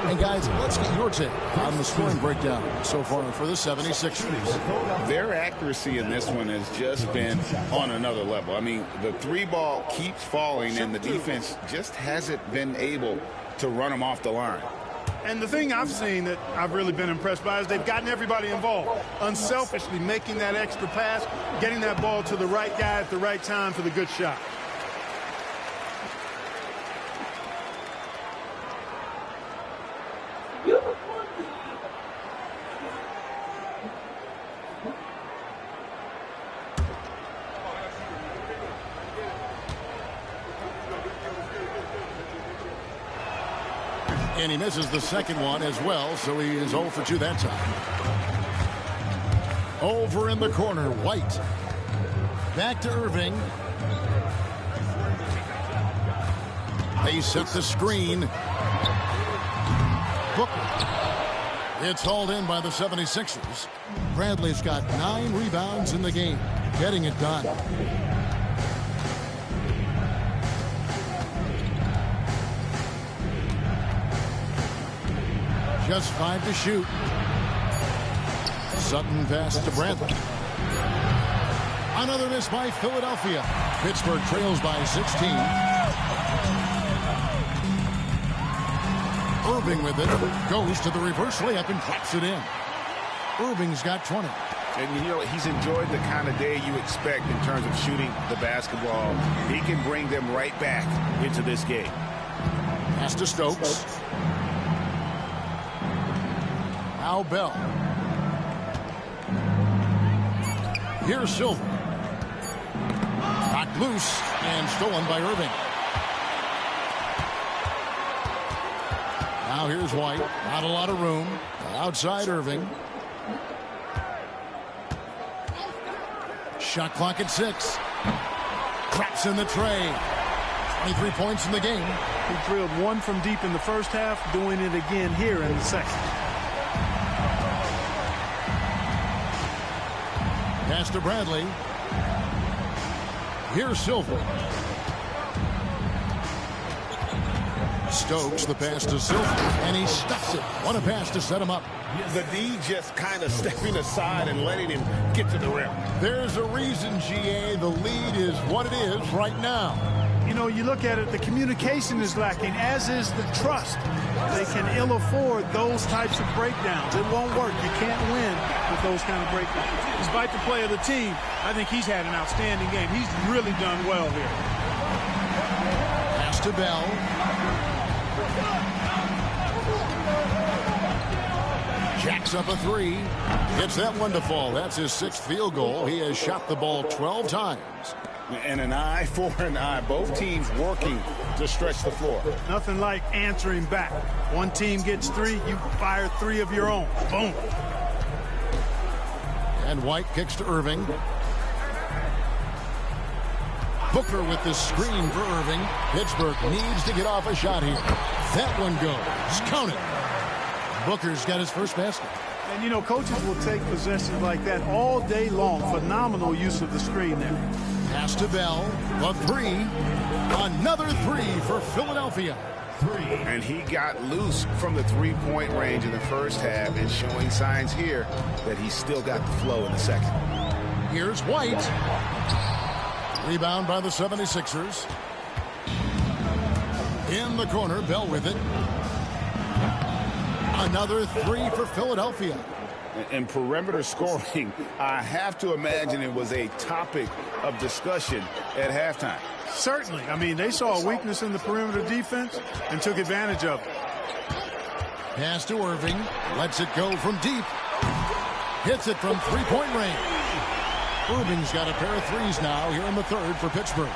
And guys, let's get your take on the scoring breakdown so far for the 76ers. Their accuracy in this one has just been on another level. I mean, the three ball keeps falling, and the defense just hasn't been able to run them off the line. And the thing I've seen that I've really been impressed by is they've gotten everybody involved. Unselfishly making that extra pass, getting that ball to the right guy at the right time for the good shot. And he misses the second one as well, so he is 0 for 2 that time. Over in the corner, White. Back to Irving. They set the screen. Booker It's hauled in by the 76ers. Bradley's got 9 rebounds in the game, getting it done. Just 5 to shoot. Sutton pass to Bradley. Another miss by Philadelphia. Pittsburgh trails by 16. Irving with it. Goes to the reverse layup and claps it in. Irving's got 20. And, you know, he's enjoyed the kind of day you expect in terms of shooting the basketball. He can bring them right back into this game. Pass to Stokes. Now Bell. Here's Silver. Knocked loose and stolen by Irving. Now here's White. Not a lot of room. Outside Irving. Shot clock at 6. Traps in the tray. 23 points in the game. He drilled 1 from deep in the first half, doing it again here in the second. Pass to Bradley. Here's Silver. Stokes, the pass to Silver, and he stuffs it. What a pass to set him up. The D just kind of stepping aside and letting him get to the rim. There's a reason, GA, the lead is what it is right now. You know, you look at it, the communication is lacking, as is the trust. They can ill afford those types of breakdowns. It won't work. You can't win with those kind of breakdowns. Despite the play of the team, I think he's had an outstanding game. He's really done well here. Pass to Bell. Jacks up a 3. Gets that one to fall. That's his 6th field goal. He has shot the ball 12 times. And an eye for an eye. Both teams working to stretch the floor. Nothing like answering back. One team gets 3, you fire 3 of your own. Boom. And White kicks to Irving. Booker with the screen for Irving. Pittsburgh needs to get off a shot here. That one goes. Count it. Booker's got his first basket. And, you know, coaches will take possessions like that all day long. Phenomenal use of the screen there. Pass to Bell. A 3. Another 3 for Philadelphia. 3. And he got loose from the three-point range in the first half and showing signs here that he's still got the flow in the second. Here's White. Rebound by the 76ers. In the corner, Bell with it. Another 3 for Philadelphia. And perimeter scoring, I have to imagine it was a topic of discussion at halftime. Certainly. I mean, they saw a weakness in the perimeter defense and took advantage of it. Pass to Irving. Lets it go from deep. Hits it from three-point range. Irving's got a pair of 3s now here in the 3rd for Pittsburgh.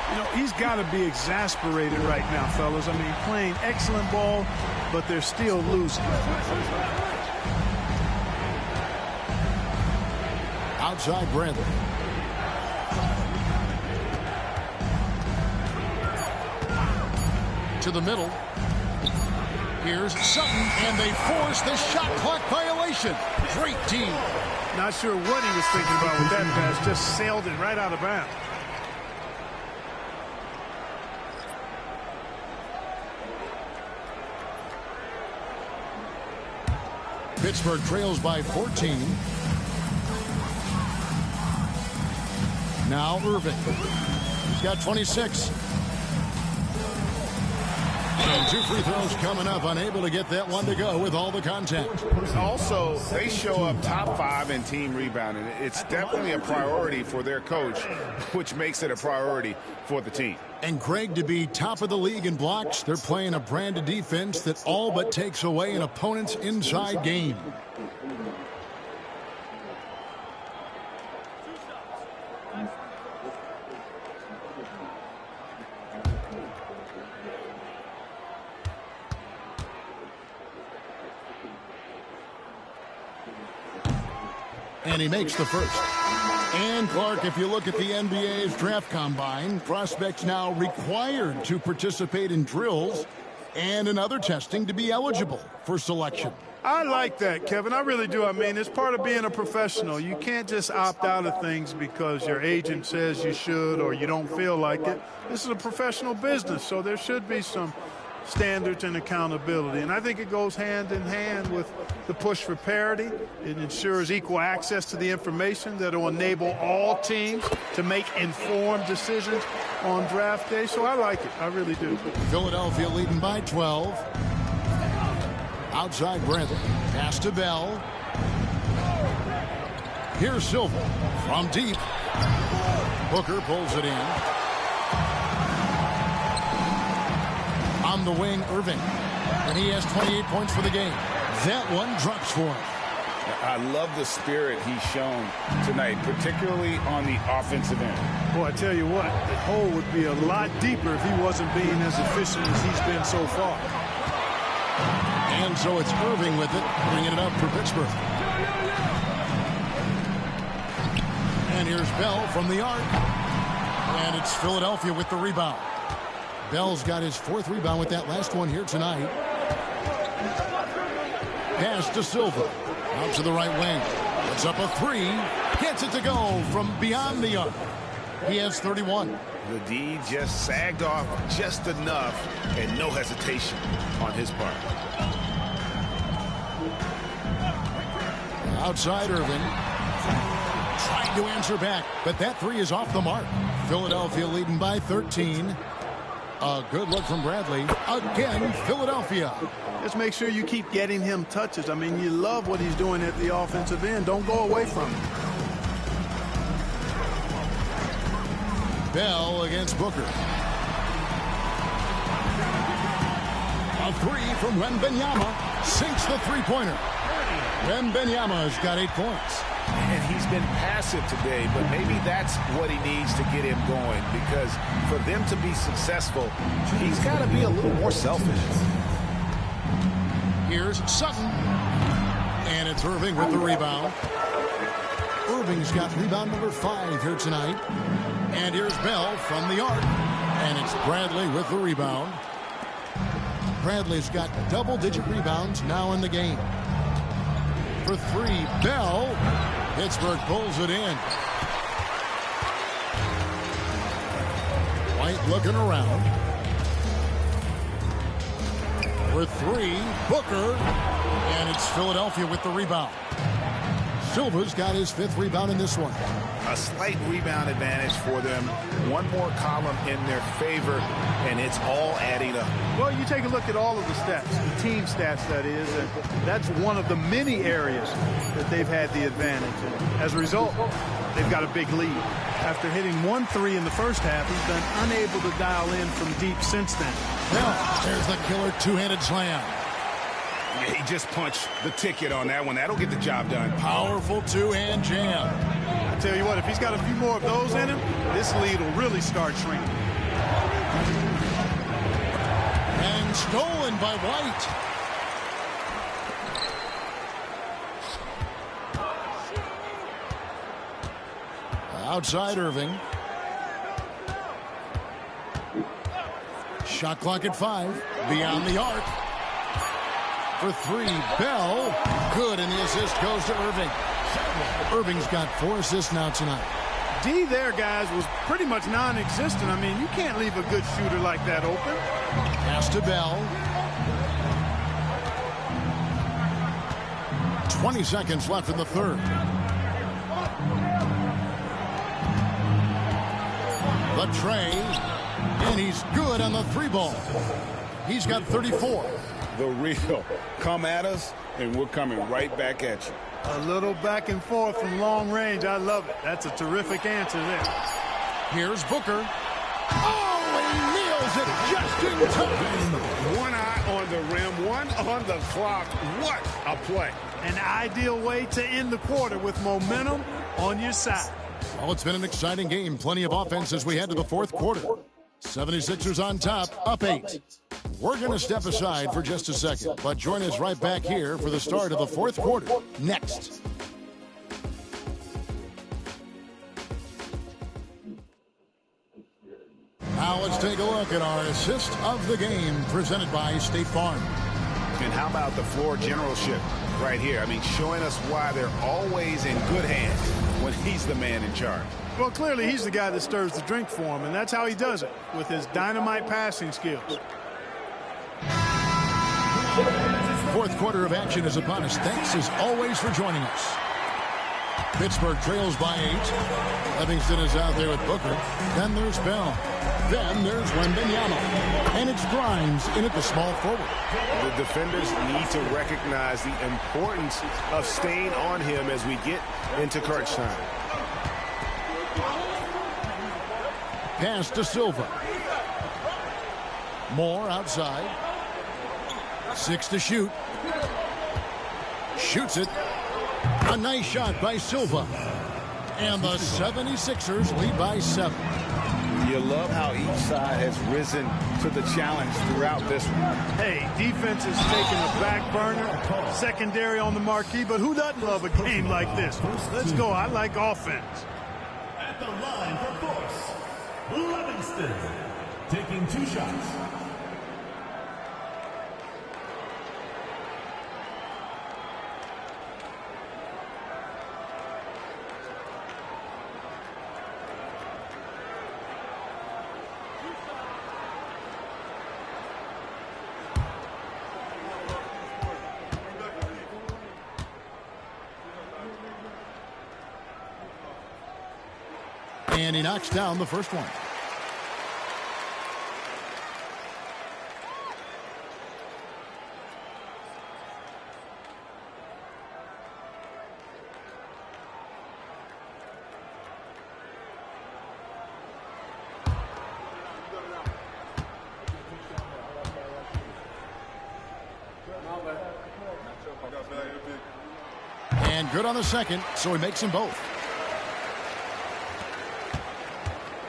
You know, he's got to be exasperated right now, fellas. I mean, playing excellent ball, but they're still losing. Outside Bradley. To the middle. Here's Sutton, and they force the shot clock violation. Great team. Not sure what he was thinking about with that pass. Just sailed it right out of bounds. Pittsburgh trails by 14. Now Irving. He's got 26. And 2 free throws coming up. Unable to get that one to go with all the contact. Also, they show up top 5 in team rebounding. It's definitely a priority for their coach, which makes it a priority for the team. And Greg, to be top of the league in blocks, they're playing a brand of defense that all but takes away an opponent's inside game. And he makes the first. And Clark, if you look at the NBA's draft combine, prospects now required to participate in drills and in other testing to be eligible for selection. I like that, Kevin. I really do. I mean, it's part of being a professional. You can't just opt out of things because your agent says you should or you don't feel like it. This is a professional business, so there should be some standards and accountability. And I think it goes hand in hand with the push for parity. It ensures equal access to the information that will enable all teams to make informed decisions on draft day. So I like it. I really do. Philadelphia leading by 12. Outside Bradley. Pass to Bell. Here's Silva from deep. Booker pulls it in. On the wing, Irving. And he has 28 points for the game. That one drops for him. I love the spirit he's shown tonight, particularly on the offensive end. Boy, I tell you what, the hole would be a lot deeper if he wasn't being as efficient as he's been so far. And so it's Irving with it, bringing it up for Pittsburgh. And here's Bell from the arc. And it's Philadelphia with the rebound. Bell's got his 4th rebound with that last one here tonight. Pass to Silva. Out to the right wing. Puts up a 3. Gets it to go from beyond the arc. He has 31. The D just sagged off just enough and no hesitation on his part. Outside Irving. Trying to answer back, but that 3 is off the mark. Philadelphia leading by 13. A good look from Bradley. Again, Philadelphia. Just make sure you keep getting him touches. I mean, you love what he's doing at the offensive end. Don't go away from him. Bell against Booker. A 3 from Wembanyama. Sinks the three-pointer. Wembanyama's got 8 points. And he's been passive today, but maybe that's what he needs to get him going, because for them to be successful, he's got to be a little more selfish. Here's Sutton. And it's Irving with the rebound. Irving's got rebound number 5 here tonight. And here's Bell from the arc. And it's Bradley with the rebound. Bradley's got double-digit rebounds now in the game. For 3, Bell. Pittsburgh pulls it in. White looking around. For 3, Booker. And it's Philadelphia with the rebound. Silva's got his 5th rebound in this one. A slight rebound advantage for them. One more column in their favor, and it's all adding up. Well, you take a look at all of the stats, the team stats, that is, and that's one of the many areas that they've had the advantage. And as a result, they've got a big lead. After hitting 1 3 in the first half, he's been unable to dial in from deep since then. Well, there's the killer two-handed slam. Yeah, he just punched the ticket on that one. That'll get the job done. Powerful two-hand jam. I tell you what, if he's got a few more of those in him, this lead will really start shrinking. And stolen by White. Outside Irving. Shot clock at 5. Beyond the arc. For 3, Bell. Good, and the assist goes to Irving. Irving's got 4 assists now tonight. D there, guys, was pretty much non-existent. I mean, you can't leave a good shooter like that open. Pass to Bell. 20 seconds left in the third. The tray, and he's good on the 3-ball. He's got 34. The real. Come at us, and we're coming right back at you. A little back and forth from long range. I love it. That's a terrific answer there. Here's Booker. Oh, he nails it just in time. One eye on the rim, one on the clock. What a play. An ideal way to end the quarter with momentum on your side. Well, it's been an exciting game. Plenty of offense as we head to the 4th quarter. 76ers on top, up 8. We're going to step aside for just a second, but join us right back here for the start of the 4th quarter next. Now let's take a look at our assist of the game presented by State Farm. And how about the floor generalship? right here. I mean, showing us why they're always in good hands when he's the man in charge. Well, clearly he's the guy that stirs the drink for him, and that's how he does it, with his dynamite passing skills. Fourth quarter of action is upon us. Thanks as always for joining us. Pittsburgh trails by 8. Livingston is out there with Booker. Then there's Bell. Then there's Wembanyama. And it's Grimes in at the small forward. The defenders need to recognize the importance of staying on him as we get into crunch time. Pass to Silva. Moore outside. 6 to shoot. Shoots it. A nice shot by Silva. And the 76ers lead by 7. You love how each side has risen to the challenge throughout this one. Hey, defense is taking a back burner, secondary on the marquee, but who doesn't love a game like this? Let's go. I like offense. At the line for force, Livingston taking 2 shots. And he knocks down the first one. And good on the second, so he makes them both.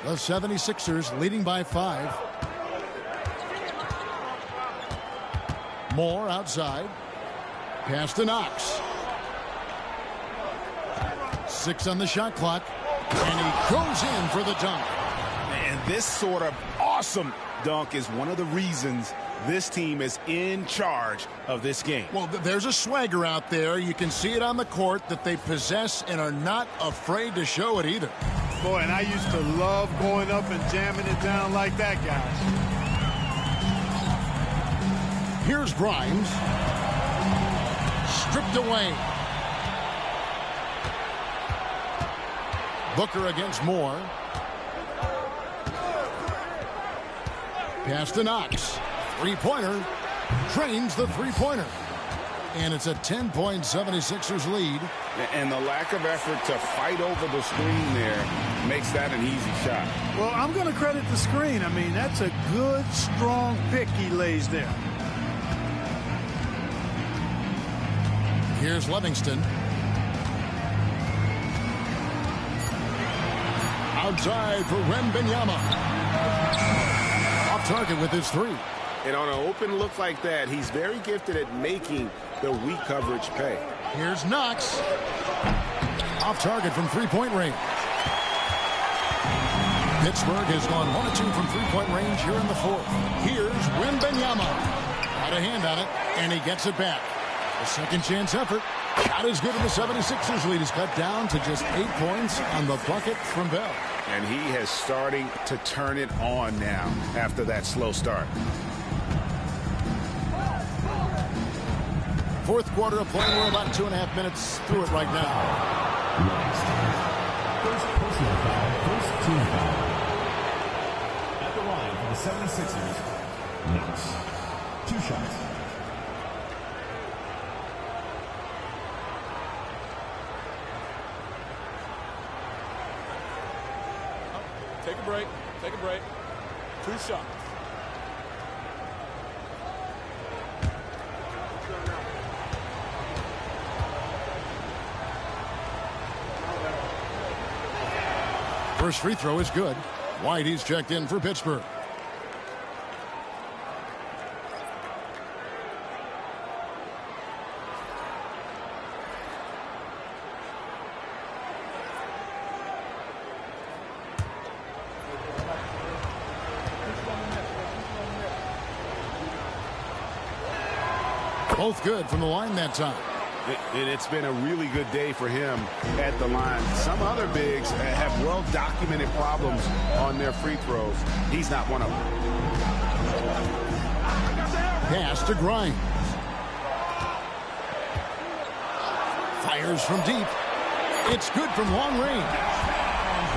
The 76ers leading by 5. Moore outside. Pass to Knox. 6 on the shot clock. And he goes in for the dunk. And this sort of awesome dunk is one of the reasons this team is in charge of this game. Well, there's a swagger out there. You can see it on the court that they possess and are not afraid to show it either. Boy, and I used to love going up and jamming it down like that, guys. Here's Grimes. Stripped away. Booker against Moore. Pass to Knox. Three-pointer. Drains the three-pointer. And it's a 10-point 76ers lead. And the lack of effort to fight over the screen there makes that an easy shot. Well, I'm going to credit the screen. I mean, that's a good, strong pick he lays there. Here's Livingston. Outside for Wembanyama. Off target with his 3. And on an open look like that, he's very gifted at making the weak coverage pay. Here's Knox. Off target from three-point range. Pittsburgh has gone 1 of 2 from three-point range here in the 4th. Here's Wembanyama. Got a hand on it, and he gets it back. A second chance effort. Not as good as the 76ers lead is cut down to just 8 points on the bucket from Bell. And he has starting to turn it on now after that slow start. 4th quarter of play. We're about 2.5 minutes through it right now. First personal foul, first team foul. At the line for the 76ers, Knox. 2 shots. Take a break. Take a break. 2 shots. First free throw is good. White, he's checked in for Pittsburgh. Both good from the line that time. And it's been a really good day for him at the line. Some other bigs have well-documented problems on their free throws. He's not one of them. Pass to Grimes. Fires from deep. It's good from long range.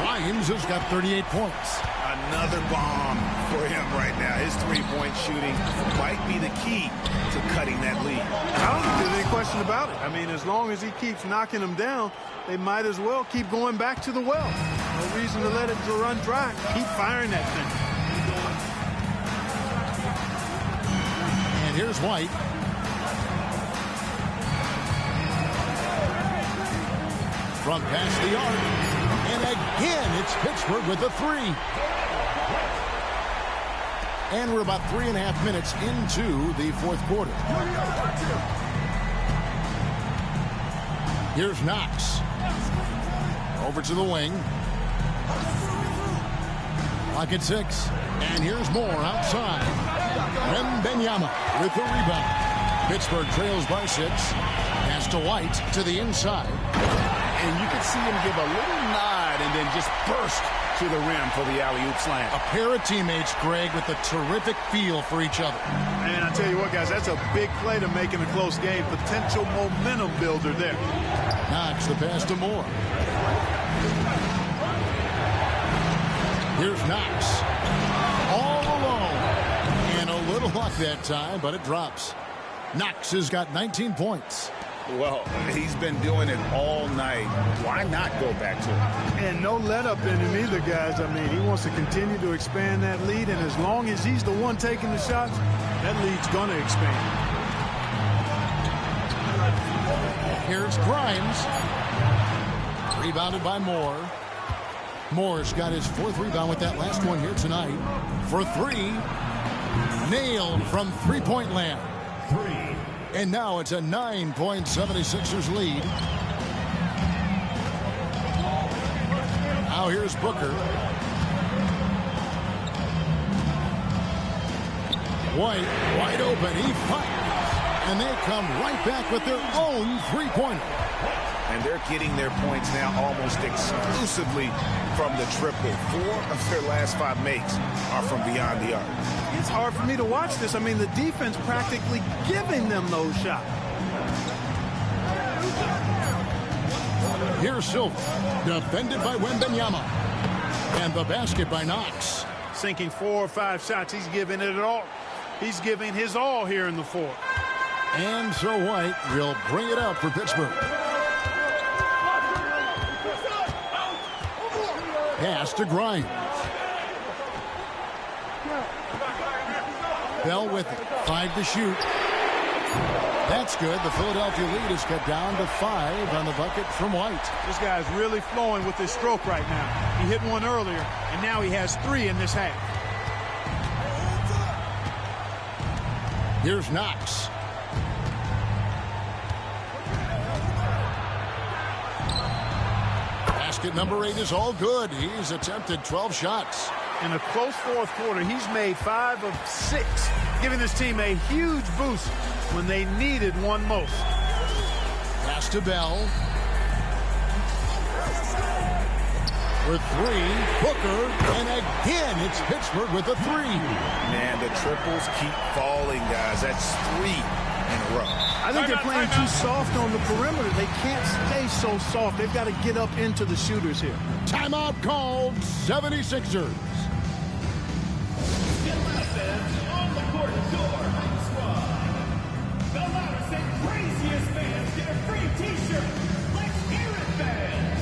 Grimes has got 38 points. Another bomb for him right now. His three-point shooting might be the key to cutting that lead. I don't think there's any question about it. I mean, as long as he keeps knocking them down, they might as well keep going back to the well. No reason to let it run dry. Keep firing that thing. And here's White. From past the arc. And again, it's Pittsburgh with a three. And we're about 3.5 minutes into the fourth quarter. Here's Knox. Over to the wing. Clock at 6. And here's Moore outside. Wembanyama with the rebound. Pittsburgh trails by 6. Pass to White to the inside. And you can see him give a little nod and then just burst to the rim for the alley-oop slam. A pair of teammates, Greg, with a terrific feel for each other. And I tell you what, guys, that's a big play to make in a close game. Potential momentum builder there. Knox the pass to Moore. Here's Knox. All alone. And a little luck that time, but it drops. Knox has got 19 points. Well, he's been doing it all night. Why not go back to it? And no let up in him either, guys. I mean, he wants to continue to expand that lead, and as long as he's the one taking the shots, that lead's going to expand. Here's Grimes. Rebounded by Moore. Moore's got his 4th rebound with that last one here tonight. For 3. Nailed from three-point land. 3. And now it's a 9-point 76ers lead. Now here's Booker. White, wide open. He fires. And they come right back with their own three-pointer. And they're getting their points now almost exclusively from the triple. 4 of their last 5 makes are from beyond the arc. It's hard for me to watch this. I mean, the defense practically giving them those shots. Here's Silver, defended by Wembanyama. And the basket by Knox. Sinking 4 or 5 shots. He's giving it all. He's giving his all here in the fourth. And so White will bring it up for Pittsburgh. Pass to Grimes. Bell with it. 5 to shoot. That's good. The Philadelphia lead is cut down to 5 on the bucket from White. This guy's really flowing with his stroke right now. He hit one earlier, and now he has 3 in this half. Here's Knox. Basket number 8 is all good. He's attempted 12 shots. In a close fourth quarter, he's made 5 of 6, giving his team a huge boost when they needed one most. Pass to Bell. For 3, Booker, and again it's Pittsburgh with a 3. Man, the triples keep falling, guys. That's 3 in a row. I think they're playing too soft on the perimeter. They can't stay so soft. They've got to get up into the shooters here. Timeout called, 76ers. On the court, your squad. The loudest and craziest fans get a free t-shirt. Let's hear it, fans.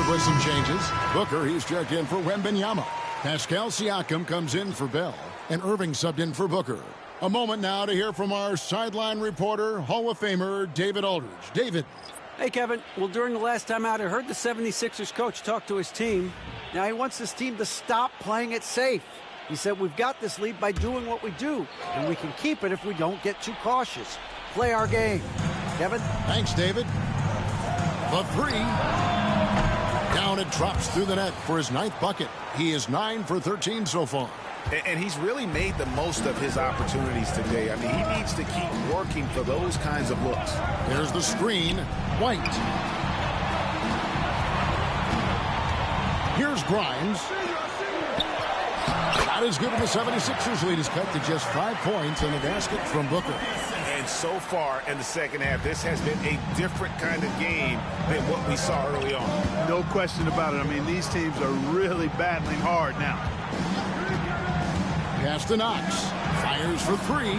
with some changes. Booker, he's checked in for Wembanyama. Pascal Siakam comes in for Bell, and Irving subbed in for Booker. A moment now to hear from our sideline reporter, Hall of Famer David Aldridge. David. Hey, Kevin. Well, during the last time out, I heard the 76ers coach talk to his team. Now, he wants this team to stop playing it safe. He said, we've got this lead by doing what we do, and we can keep it if we don't get too cautious. Play our game. Kevin? Thanks, David. The three. Down it drops through the net for his 9th bucket. He is 9 for 13 so far. And he's really made the most of his opportunities today. I mean, he needs to keep working for those kinds of looks. There's the screen. White. Here's Grimes. Not as good, and the 76ers lead is cut to just 5 points in the basket from Booker. And so far in the second half, this has been a different kind of game than what we saw early on. No question about it. I mean, these teams are really battling hard now. Pass to Knox. Fires for 3.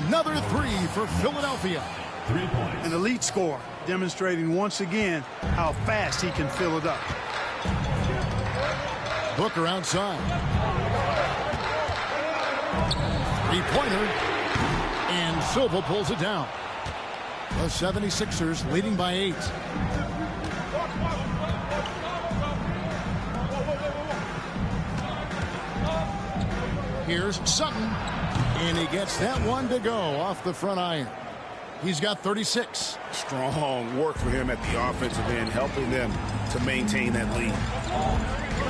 Another 3 for Philadelphia. 3 points. An elite scorer, demonstrating once again how fast he can fill it up. Booker outside. 3-pointer. And Silva pulls it down. The 76ers leading by 8. Here's Sutton. And he gets that one to go off the front iron. He's got 36. Strong work for him at the offensive end, helping them to maintain that lead.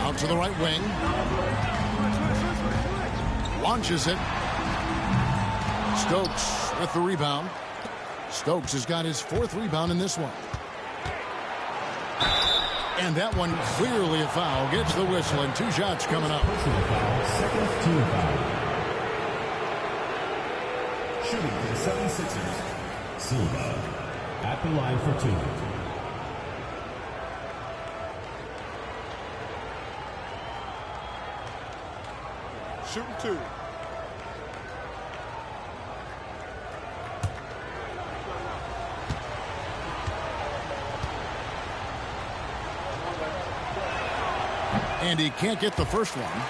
Out to the right wing. Launches it. Stokes with the rebound. Stokes has got his 4th rebound in this one. And that one clearly a foul. Gets the whistle, and 2 shots coming up. Second team foul. Shooting for the 76ers. Silva at the line for 2. Shooting 2. And he can't get the first one.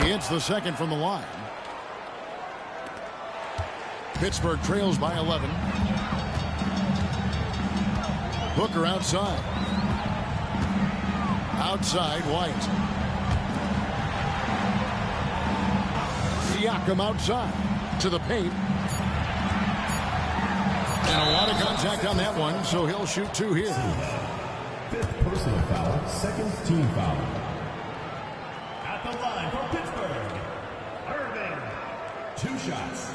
He hits the second from the line. Pittsburgh trails by 11. Booker outside. Outside, White. Siakam outside to the paint. And a lot of contact on that one, so he'll shoot 2 here. 5th personal foul, 2nd team foul. At the line for Pittsburgh, Irving. 2 shots.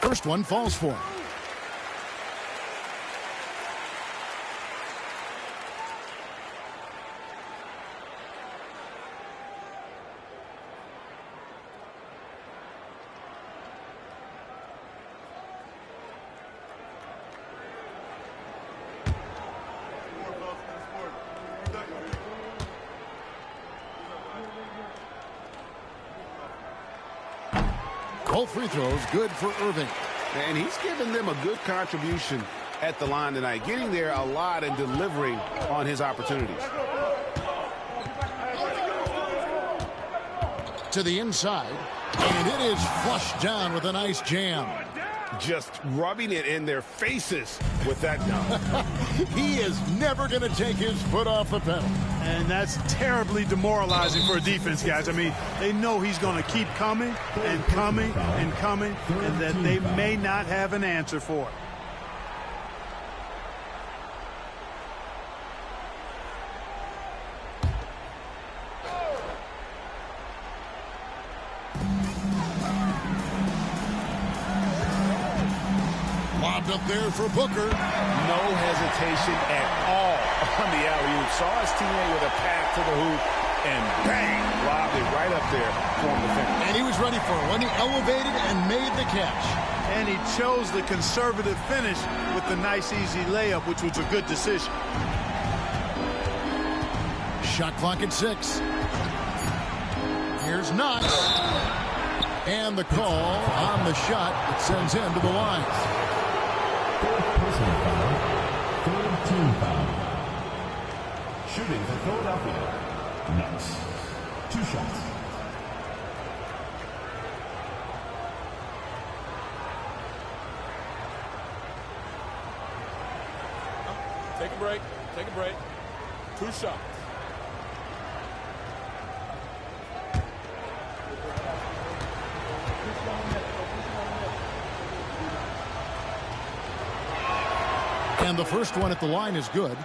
First one falls for him. Both free throws good for Irving. And he's given them a good contribution at the line tonight, getting there a lot and delivering on his opportunities. To the inside, and it is flushed down with a nice jam. Just rubbing it in their faces with that dunk. He is never going to take his foot off the pedal. And that's terribly demoralizing for a defense, guys. I mean, they know he's going to keep coming and coming and coming, and that they may not have an answer for it. up there for Booker. No hesitation at all on the alley-oop. Saw his teammate with a pass to the hoop, and bang, lobbed it right up there for him to finish. And he was ready for it when he elevated and made the catch. And he chose the conservative finish with the nice, easy layup, which was a good decision. Shot clock at 6. Here's Knox. And the call on the shot that sends him to the line. Third personal foul. Third team foul. Shooting for Philadelphia. Knox. 2 shots. Take a break. Take a break. 2 shots. And the first one at the line is good.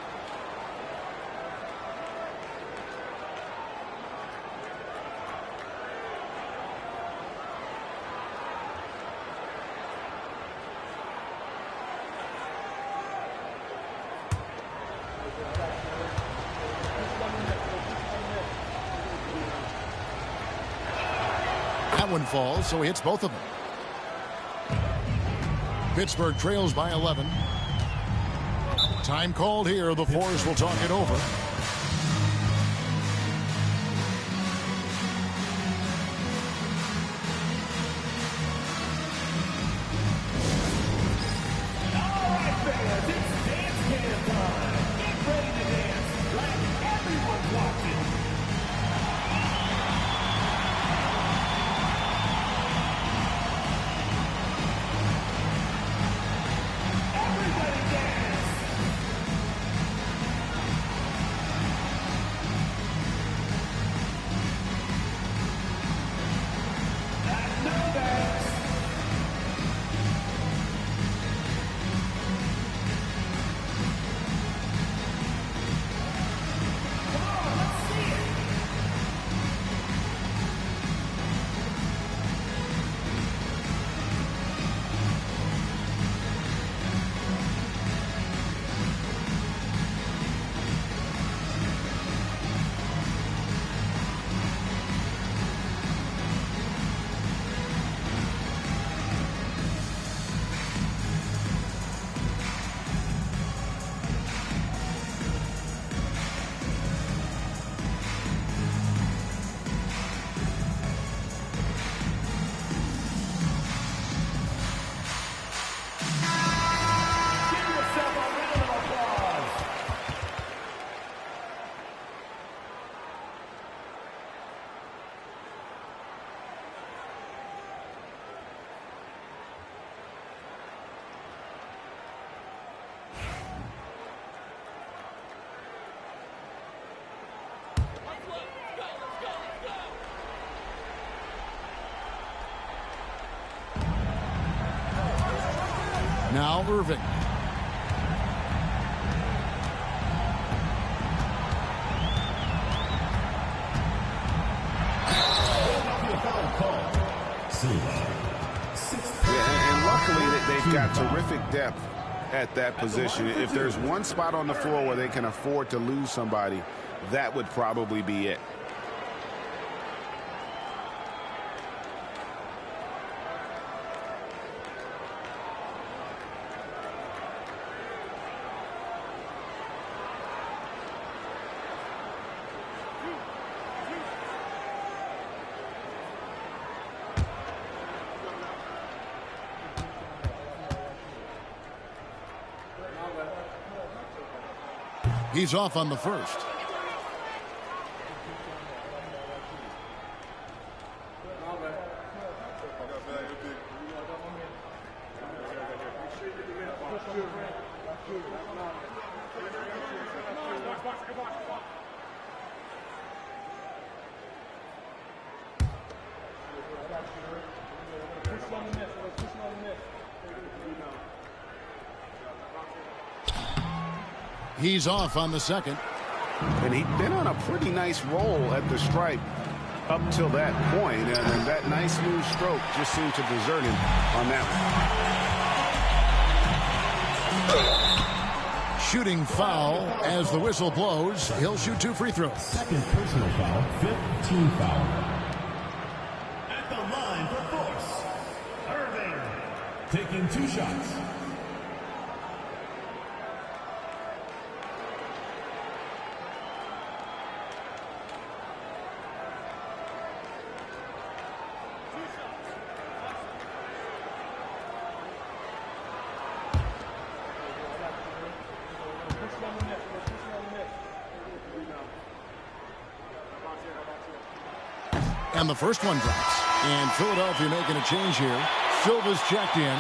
That one falls, so he hits both of them. Pittsburgh trails by 11. Time called here. The Force will talk it over. Now Irving. And luckily they've got terrific depth at that position. If there's one spot on the floor where they can afford to lose somebody, that would probably be it. He's off on the first. He's off on the second. And he'd been on a pretty nice roll at the stripe up till that point, and then that nice smooth stroke just seemed to desert him on that one. Shooting foul as the whistle blows. He'll shoot 2 free throws. Second personal foul, 5th team foul. At the line for force, Irving. Taking 2 shots. And the first one drops. And Philadelphia making a change here. Silva's checked in.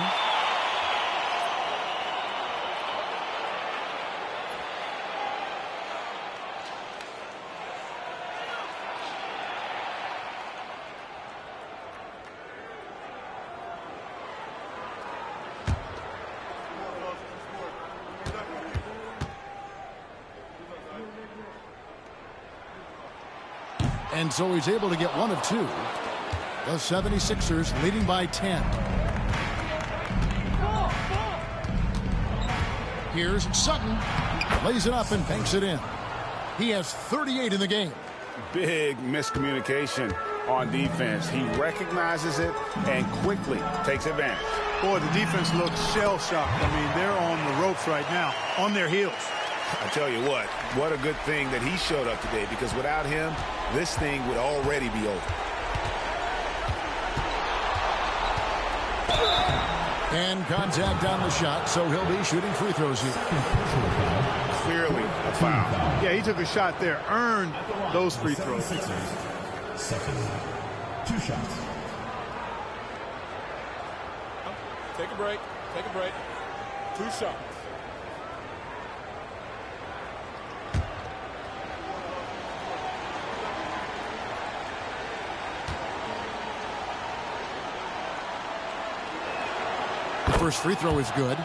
And so he's able to get 1 of 2. The 76ers leading by 10. Here's Sutton. Lays it up and banks it in. He has 38 in the game. Big miscommunication on defense. He recognizes it and quickly takes advantage. Boy, the defense looks shell-shocked. I mean, they're on the ropes right now, on their heels. I tell you what a good thing that he showed up today, because without him, this thing would already be over. And contact on the shot, so he'll be shooting free throws here. Clearly a foul. Yeah, he took a shot there, earned those free throws. Second, 2 shots. Take a break. Take a break. 2 shots. The first free throw is good.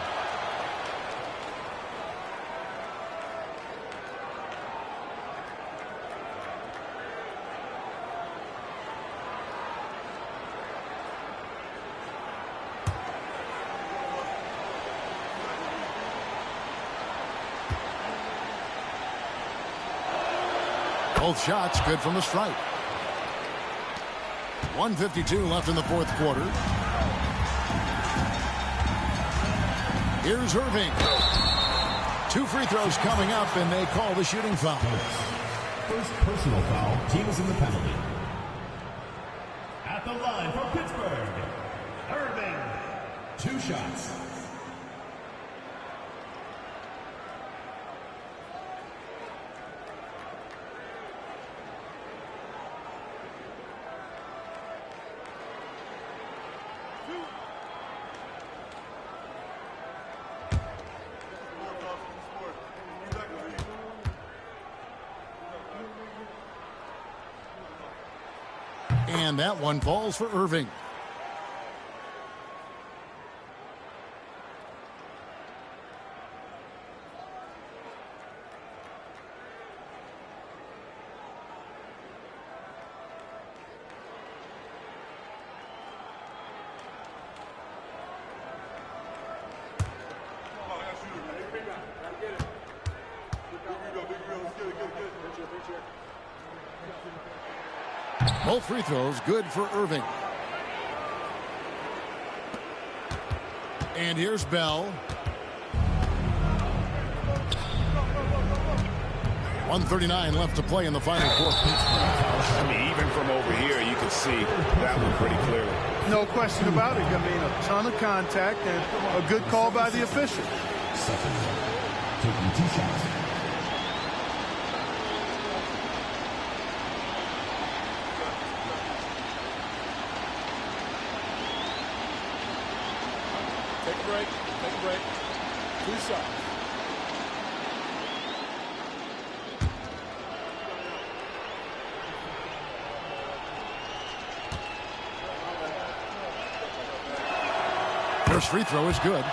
Both shots good from the stripe. 1:52 left in the fourth quarter. Here's Irving. 2 free throws coming up, and they call the shooting foul. First personal foul, team is in the penalty. At the line for Pittsburgh, Irving. 2 shots. And that one falls for Irving. Both free throws good for Irving. And here's Bell. 1:39 left to play in the final quarter. I mean, even from over here, you can see that one pretty clearly. No question about it. I mean, a ton of contact and a good call by the official. Second, taking 2 shots. Take a break. Take a break. 2 shots. First free throw is good.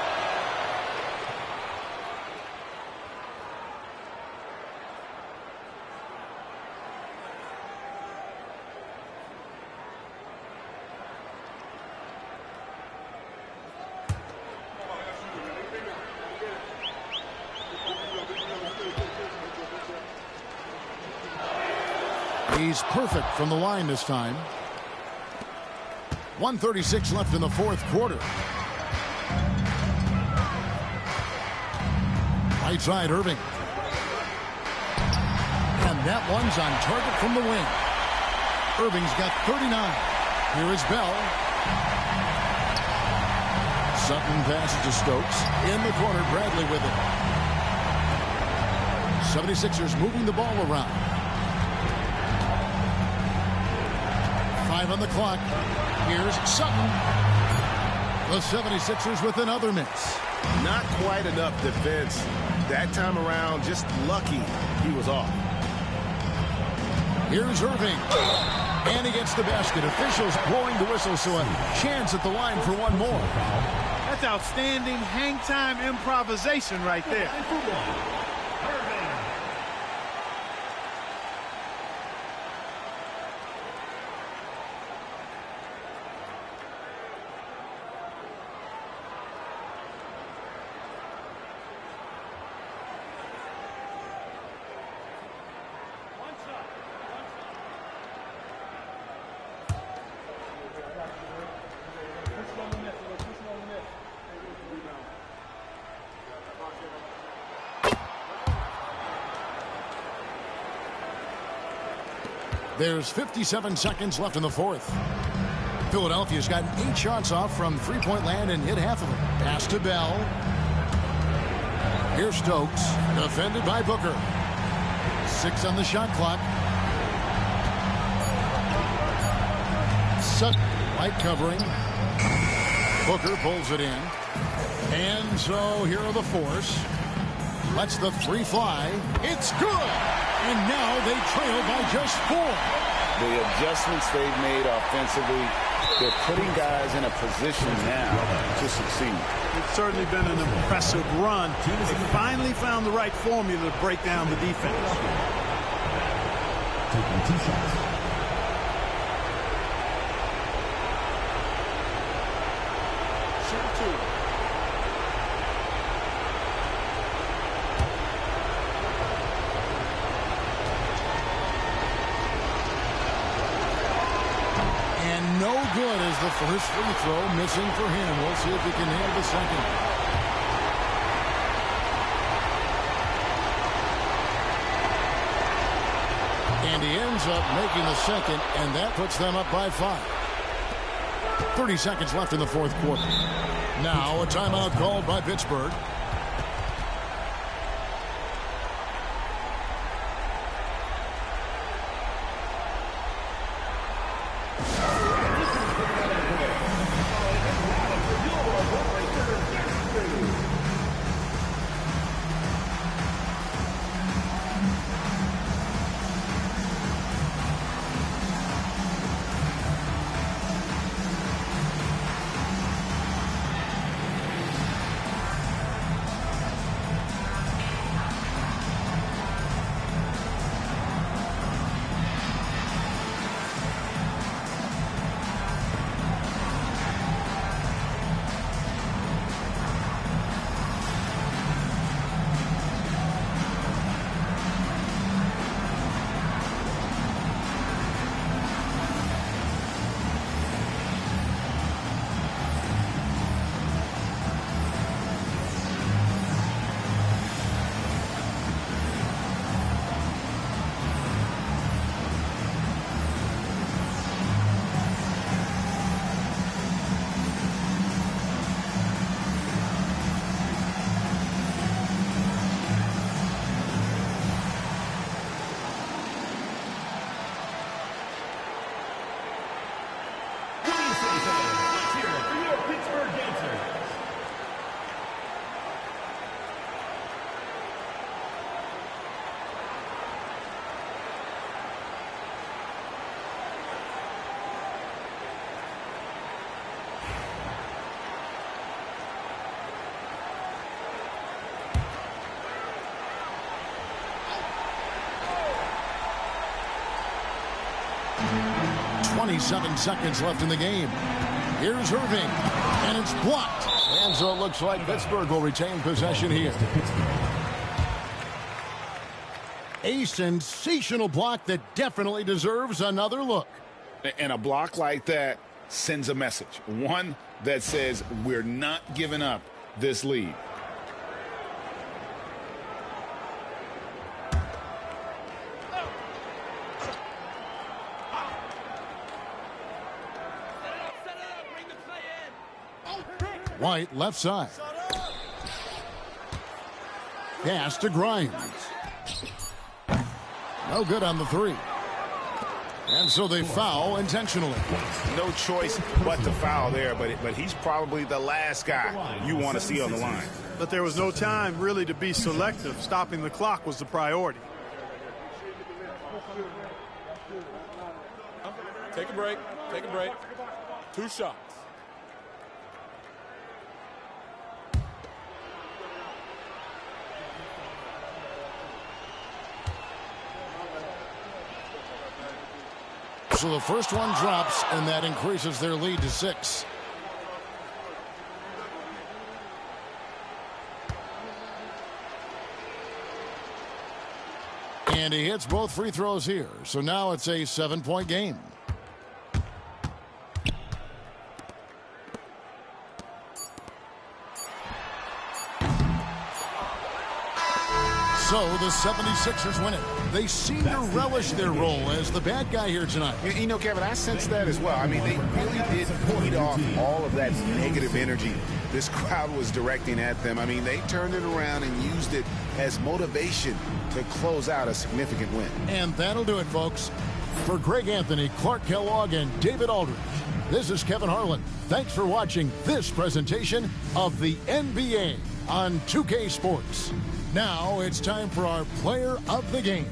He's perfect from the line this time. 1:36 left in the fourth quarter. Right side, Irving. And that one's on target from the wing. Irving's got 39. Here is Bell. Sutton passes to Stokes. In the corner, Bradley with it. 76ers moving the ball around. 5 on the clock. Here's Sutton. The 76ers with another miss. Not quite enough defense. That time around, just lucky he was off. Here's Irving. And he gets the basket. Officials blowing the whistle, so a chance at the line for one more. That's outstanding hang-time improvisation right there. There's 57 seconds left in the fourth. Philadelphia's gotten 8 shots off from three-point land and hit half of them. Pass to Bell. Here's Stokes, defended by Booker. 6 on the shot clock. Sutton, light covering. Booker pulls it in. And so here are the force. Lets the three fly. It's good! And now they trail by just 4. The adjustments they've made offensively, they're putting guys in a position now to succeed. It's certainly been an impressive run. They finally found the right formula to break down the defense. Taking 2 shots. Good as the first free throw, missing for him. We'll see if he can nail the second. And he ends up making the second, and that puts them up by 5. 30 seconds left in the fourth quarter. Now a timeout called by Pittsburgh. .27 seconds left in the game. Here's Irving, and it's blocked. And so it looks like Pittsburgh will retain possession here. A sensational block that definitely deserves another look. And a block like that sends a message. One that says we're not giving up this lead. White left side. Pass to Grimes. No good on the three. And so they foul intentionally. No choice but to foul there, but he's probably the last guy you want to see on the line. But there was no time really to be selective. Stopping the clock was the priority. Take a break. Take a break. 2 shots. So the first one drops, and that increases their lead to 6. And he hits both free throws here. So now it's a 7-point game. So the 76ers win it. They seem to relish their role as the bad guy here tonight. You know, Kevin, I sense that as well. I mean, they really did feed off all of that negative energy this crowd was directing at them. I mean, they turned it around and used it as motivation to close out a significant win. And that'll do it, folks. For Greg Anthony, Clark Kellogg, and David Aldridge, this is Kevin Harlan. Thanks for watching this presentation of the NBA on 2K Sports. Now it's time for our player of the game.